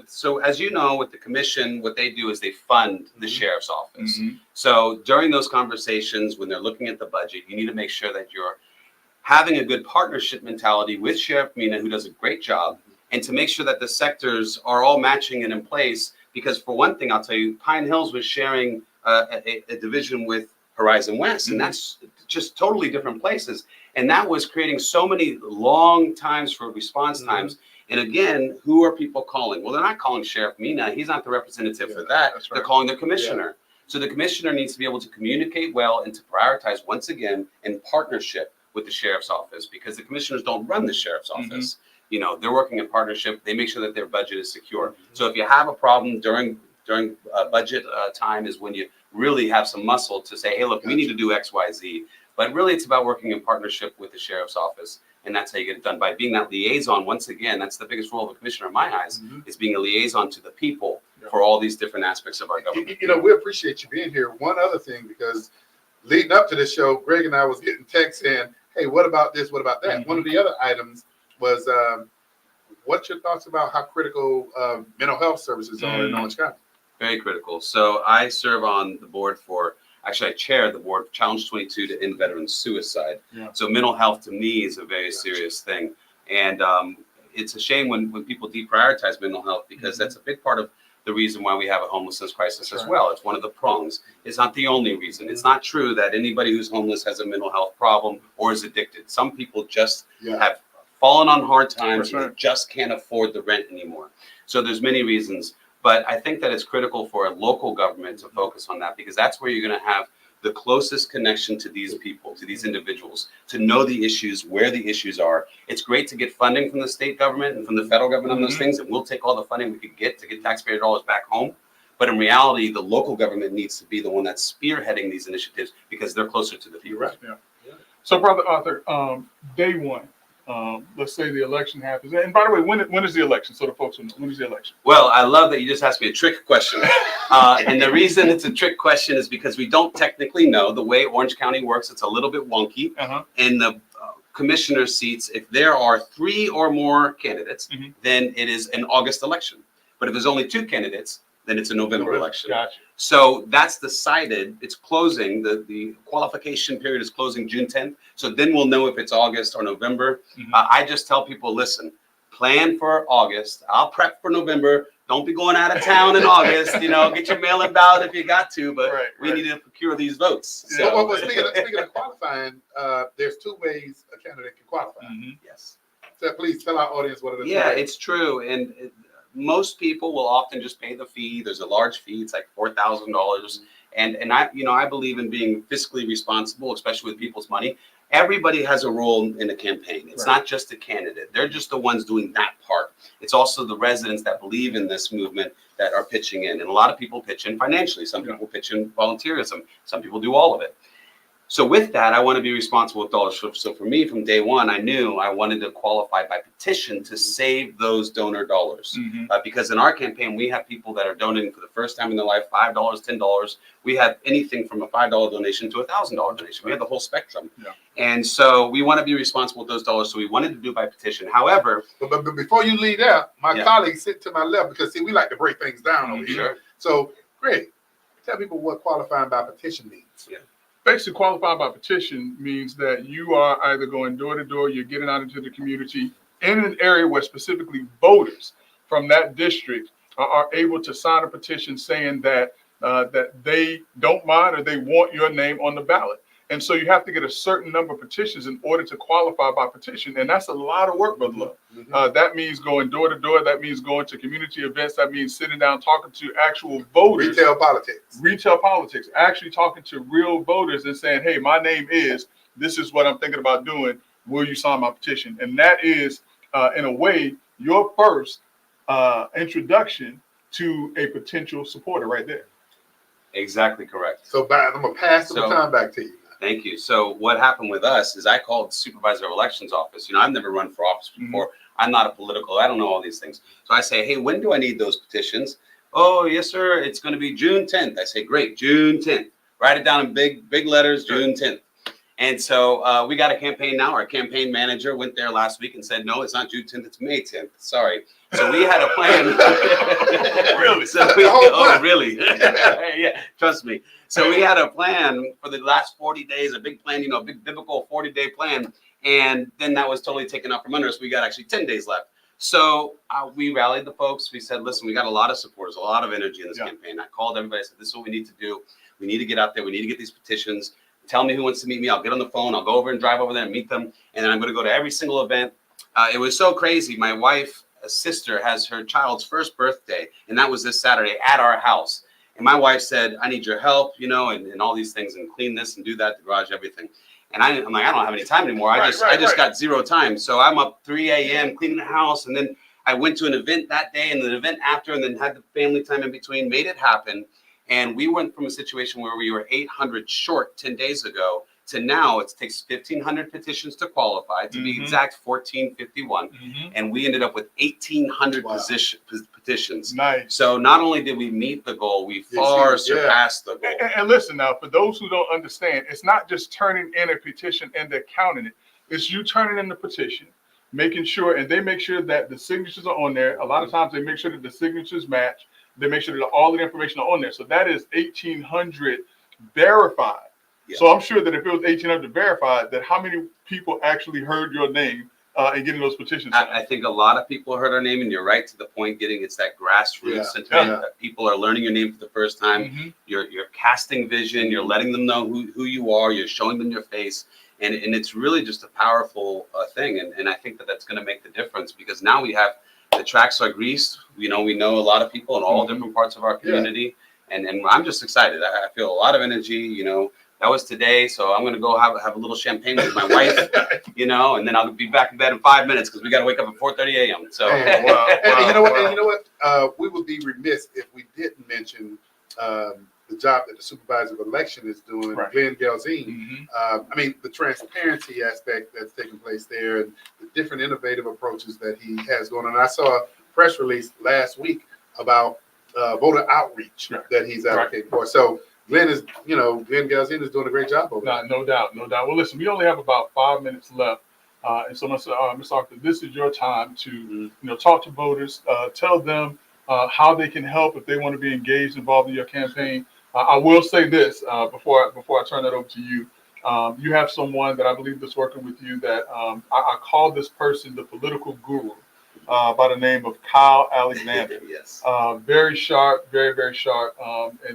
so as you know, with the commission, what they do is they fund the sheriff's office. So during those conversations, when they're looking at the budget, you need to make sure that you're having a good partnership mentality with Sheriff Mina, who does a great job, and to make sure that the sectors are all matching and in place. Because for one thing, I'll tell you, Pine Hills was sharing a division with Horizon West, and that's just totally different places. And that was creating so many long times for response times. And again, who are people calling? Well, they're not calling Sheriff Mina. He's not the representative for that. That's right. They're calling the commissioner. So the commissioner needs to be able to communicate well and to prioritize once again in partnership with the sheriff's office, because the commissioners don't run the sheriff's office. You know, they're working in partnership. They make sure that their budget is secure. So if you have a problem during budget time is when you really have some muscle to say, hey, look, we need to do X, Y, Z. But really, it's about working in partnership with the sheriff's office. And that's how you get it done, by being that liaison. Once again, that's the biggest role of a commissioner in my eyes, is being a liaison to the people for all these different aspects of our government. You know, we appreciate you being here. One other thing, because leading up to this show, Greg and I was getting texts saying, hey, what about this? What about that? One of the other items was, what's your thoughts about how critical mental health services are in Orange County? Very critical. So I serve on the board I chair the board of Challenge 22 to end veteran suicide. So mental health to me is a very serious thing. And it's a shame when people deprioritize mental health, because that's a big part of the reason why we have a homelessness crisis as well. It's one of the prongs. It's not the only reason. It's not true that anybody who's homeless has a mental health problem or is addicted. Some people just have fallen on hard times and just can't afford the rent anymore. So there's many reasons. But I think that it's critical for a local government to focus on that, because that's where you're going to have the closest connection to these people, to these individuals, to know the issues, where the issues are. It's great to get funding from the state government and from the federal government on those things, and we'll take all the funding we could get to get taxpayer dollars back home. But in reality, the local government needs to be the one that's spearheading these initiatives, because they're closer to the people. You're right. So, Brother Arthur, day one, let's say the election happens. And by the way, when is the election? So the folks will know. When is the election? Well, I love that you just asked me a trick question. And the reason it's a trick question is because we don't technically know the way Orange County works. It's a little bit wonky. In the commissioner seats, if there are 3 or more candidates, then it is an August election. But if there's only 2 candidates, then it's a November election. Gotcha. So that's decided. It's closing. The qualification period is closing June 10th. So then we'll know if it's August or November. Mhm. I just tell people, listen, plan for August. I'll prep for November. Don't be going out of town in August. You know, get your mail-in ballot if you got to, but we need to procure these votes. Yeah. So, Well, speaking of qualifying, there's two ways a candidate can qualify. Mhm. yes. So please tell our audience what it is. Yeah, it's true. And most people will often just pay the fee. There's a large fee. It's like $4,000. And I believe in being fiscally responsible, especially with people's money. Everybody has a role in a campaign. It's not just the candidate. They're just the ones doing that part. It's also the residents that believe in this movement that are pitching in. And a lot of people pitch in financially. Some people pitch in volunteerism. Some people do all of it. So with that, I want to be responsible with dollars. So for me, from day one, I knew I wanted to qualify by petition to save those donor dollars. Mhm. Because in our campaign, we have people that are donating for the first time in their life, $5, $10. We have anything from a $5 donation to a $1,000 donation. We have the whole spectrum. Yeah. And so we want to be responsible with those dollars. So we wanted to do it by petition. However, But before you leave out, my Yeah. colleague sit to my left because see, we like to break things down over here. Sure. So, Greg, tell people what qualifying by petition means. Yeah. Basically, qualifying by petition means that you are either going door to door, you're getting out into the community in an area where specifically voters from that district are able to sign a petition saying that that they don't mind or they want your name on the ballot. And so you have to get a certain number of petitions in order to qualify by petition. And that's a lot of work, Brother Love. That means going door to door. That means going to community events. That means sitting down, talking to actual voters. Retail politics, actually talking to real voters and saying, hey, my name is, this is what I'm thinking about doing. Will you sign my petition? And that is, in a way, your first introduction to a potential supporter right there. exactly correct. So I'm going to pass the baton back to you. Thank you. So what happened with us is I called the supervisor of elections office. You know, I've never run for office before. I'm not a political, I don't know all these things. So I say, hey, when do I need those petitions? Oh, yes, sir. It's going to be June 10th. I say, great, June 10th. Write it down in big letters, June 10th. And so we got a campaign now. Our campaign manager went there last week and said, no, it's not June 10th, it's May 10th. Sorry. So we had a plan. Really? So we, oh, really? Yeah, trust me. So we had a plan for the last 40 days, a big plan, you know, a big biblical 40-day plan. And then that was totally taken out from under us. We got actually 10 days left. So we rallied the folks. We said, listen, we got a lot of supporters, a lot of energy in this campaign. I called everybody. I said, this is what we need to do. We need to get out there. We need to get these petitions. Tell me who wants to meet me. I'll get on the phone. I'll go over and drive over there and meet them. And then I'm going to go to every single event. It was so crazy. My wife, sister, has her child's first birthday. And that was this Saturday at our house. And my wife said, I need your help, you know, and all these things and clean this and do that, the garage, everything. And I'm like, I don't have any time anymore. I just got zero time. So I'm up 3 a.m. cleaning the house. And then I went to an event that day and an event after, and then had the family time in between, made it happen. And we went from a situation where we were 800 short 10 days ago to now it takes 1,500 petitions to qualify, to be exact, 1,451. And we ended up with 1,800 petitions. Nice. So not only did we meet the goal, we far surpassed the goal. And listen now, for those who don't understand, it's not just turning in a petition and they're counting it. It's you turning in the petition, making sure, and they make sure that the signatures are on there. A lot of times they make sure that the signatures match. They make sure that all the information are on there. So that is 1,800 verified. Yeah. So I'm sure that if it was 1,800 verified, that how many people actually heard your name and getting those petitions? I think a lot of people heard our name, and you're right to the point. It's that grassroots sentiment that people are learning your name for the first time. You're casting vision. You're letting them know who you are. You're showing them your face, and it's really just a powerful thing. And I think that that's going to make the difference, because now we have the tracks are greased. We know a lot of people in all different parts of our community, and I'm just excited. I feel a lot of energy. You know, that was today, so I'm going to go have a little champagne with my wife, you know, and then I'll be back in bed in 5 minutes because we got to wake up at 4:30 a.m. So, and you know what? And you know what? We would be remiss if we didn't mention the job that the supervisor of election is doing, Glenn Galzine. I mean, the transparency aspect that's taking place there, and the different innovative approaches that he has going on. And I saw a press release last week about voter outreach that he's advocating for. So Glenn Galzine is doing a great job over there. No doubt. Well, listen, we only have about 5 minutes left. And so, Ms. Arthur, this is your time to talk to voters, tell them how they can help if they want to be engaged, involved in your campaign. I will say this before I turn that over to you. You have someone that I believe that's working with you that I call this person the political guru by the name of Kyle Alexander. Yes. Very sharp, very, very sharp,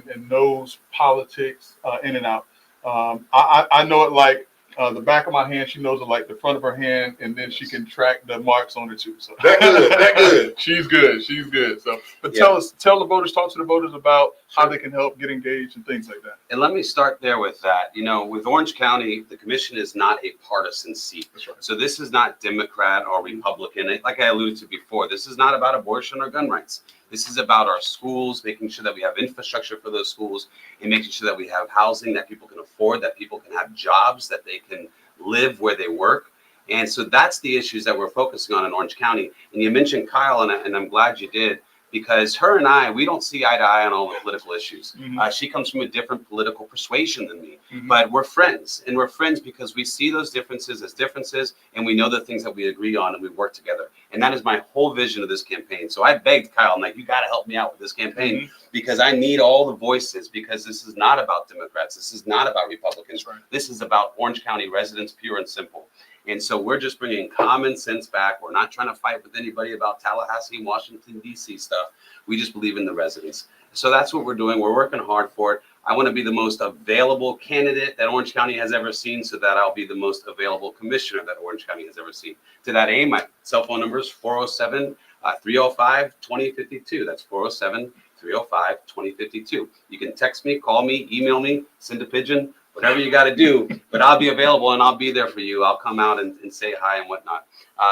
and knows politics in and out. I know it like the back of my hand. She knows it like the front of her hand, and then she can track the marks on it too. So That good, that good. She's good. She's good. So, but Yeah. tell the voters, talk to the voters about how they can help get engaged and things like that. And let me start there with that. You know, with Orange County, the commission is not a partisan seat. That's right. So this is not Democrat or Republican. Like I alluded to before, this is not about abortion or gun rights. This is about our schools, making sure that we have infrastructure for those schools and making sure that we have housing that people can afford, that people can have jobs, that they can live where they work. And so that's the issues that we're focusing on in Orange County. And you mentioned Kyle, and I'm glad you did, because her and I, we don't see eye to eye on all the political issues. Mhm. She comes from a different political persuasion than me, Mhm. but we're friends. And we're friends because we see those differences as differences, and we know the things that we agree on, and we work together. And that is my whole vision of this campaign. So I begged Kyle, I'm like, you got to help me out with this campaign because I need all the voices, because this is not about Democrats. This is not about Republicans. That's right. This is about Orange County residents, pure and simple. And so we're just bringing common sense back. We're not trying to fight with anybody about Tallahassee and Washington, D.C. stuff. We just believe in the residents. So that's what we're doing. We're working hard for it. I want to be the most available candidate that Orange County has ever seen, so that I'll be the most available commissioner that Orange County has ever seen. To that aim, my cell phone number is 407-305-2052. That's 407-305-2052. You can text me, call me, email me, send a pigeon, whatever you got to do, but I'll be available and I'll be there for you. I'll come out and say hi and whatnot.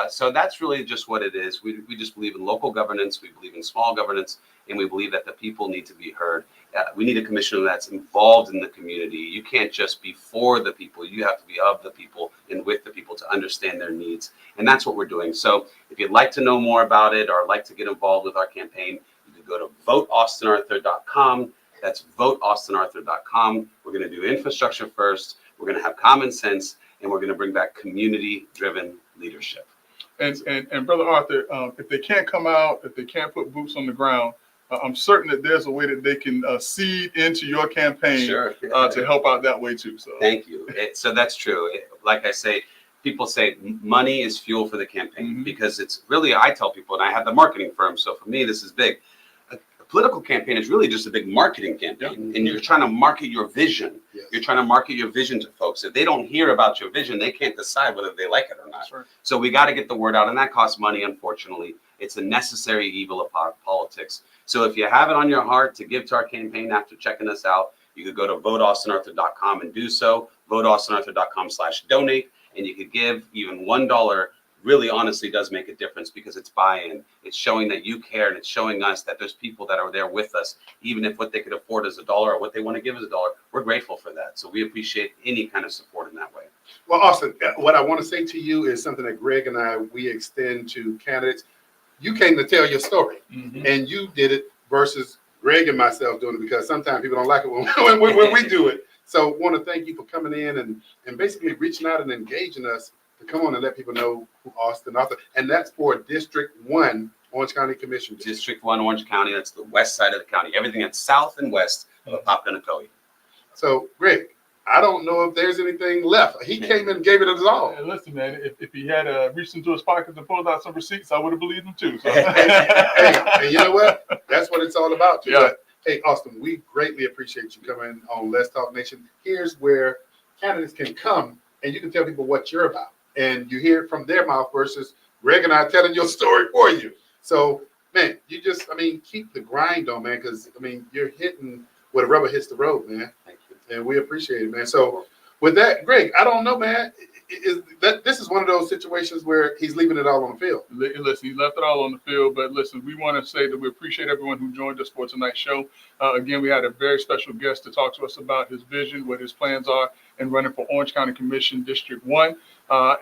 So that's really just what it is. We just believe in local governance. We believe in small governance, and we believe that the people need to be heard. We need a commissioner that's involved in the community. You can't just be for the people. You have to be of the people and with the people to understand their needs. And that's what we're doing. So if you'd like to know more about it or like to get involved with our campaign, you can go to voteaustinarthur.com. That's voteaustinarthur.com. We're going to do infrastructure first. We're going to have common sense, and we're going to bring back community-driven leadership. And Brother Arthur, if they can't come out, if they can't put boots on the ground, I'm certain that there's a way that they can seed into your campaign Sure. to help out that way too. So Thank you. So that's true. Like I say, people say money is fuel for the campaign because it's really, I tell people, and I have the marketing firm, so for me, this is big. A political campaign is really just a big marketing campaign, and you're trying to market your vision. Yes. You're trying to market your vision to folks. If they don't hear about your vision, they can't decide whether they like it or not. Sure. So we got to get the word out, and that costs money, unfortunately. It's a necessary evil of politics. So if you have it on your heart to give to our campaign after checking us out, you could go to voteaustinarthur.com and do so. Voteaustinarthur.com/donate, and you could give even $1. Really honestly does make a difference because it's buy-in. It's showing that you care, and it's showing us that there's people that are there with us, even if what they could afford is $1 or what they want to give is $1. We're grateful for that. So we appreciate any kind of support in that way. Well, Austin, what I want to say to you is something that Greg and we extend to candidates. You came to tell your story, and you did it versus Greg and myself doing it, because sometimes people don't like it when we do it. So want to thank you for coming in and basically reaching out and engaging us to come on and let people know who Austin Arthur, and that's for District 1, Orange County Commission. District 1, Orange County, that's the west side of the county. Everything that's south and west of Apopka-Nakohe. So, Greg, I don't know if there's anything left. He came and gave it us all. Hey, listen, man, if he had reached into his pockets and pulled out some receipts, I would have believed him too. So. Hey, and you know what? That's what it's all about. Too. Yeah. But, hey, Austin, we greatly appreciate you coming on Let's Talk Nation. Here's where candidates can come and you can tell people what you're about. And you hear it from their mouth versus Greg and I telling your story for you. So, man, you just, keep the grind on, man, because, you're hitting where the rubber hits the road, man. Thank you. And we appreciate it, man. So, with that, Greg, I don't know, man. This is one of those situations where he's leaving it all on the field. Listen, he left it all on the field, but listen, we want to say that we appreciate everyone who joined us for tonight's show. Again, we had a very special guest to talk to us about his vision, what his plans are, and running for Orange County Commission District 1.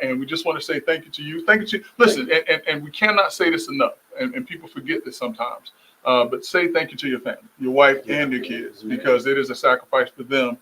And we just want to say thank you to you. Thank you to you. Listen, and we cannot say this enough, and people forget this sometimes, but say thank you to your family, your wife and your kids, because it is a sacrifice for them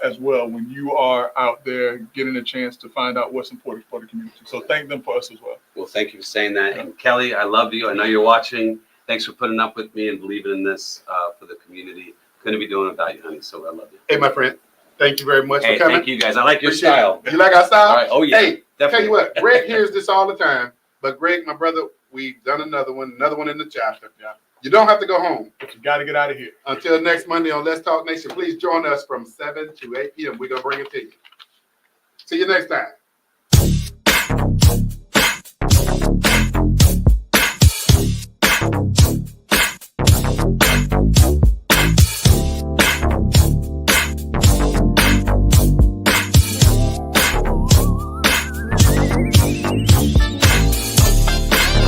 as well when you are out there getting a chance to find out what's important for the community. So thank them for us as well. Well, thank you for saying that. And Kelly, I love you. I know you're watching. Thanks for putting up with me and believing in this for the community. Couldn't be doing it without you, honey. So I love you. Hey, my friend, thank you very much Hey, for coming. thank you guys. I like your Appreciate it. style. You like our style? All right. Oh yeah. Hey, tell definitely. you what, Greg hears this all the time, but Greg, my brother, we've done another one in the chapter. Yeah. You don't have to go home. But you got to get out of here. Until next Monday on Let's Talk Nation, please join us from 7 to 8 p.m. We're going to bring it to you. See you next time.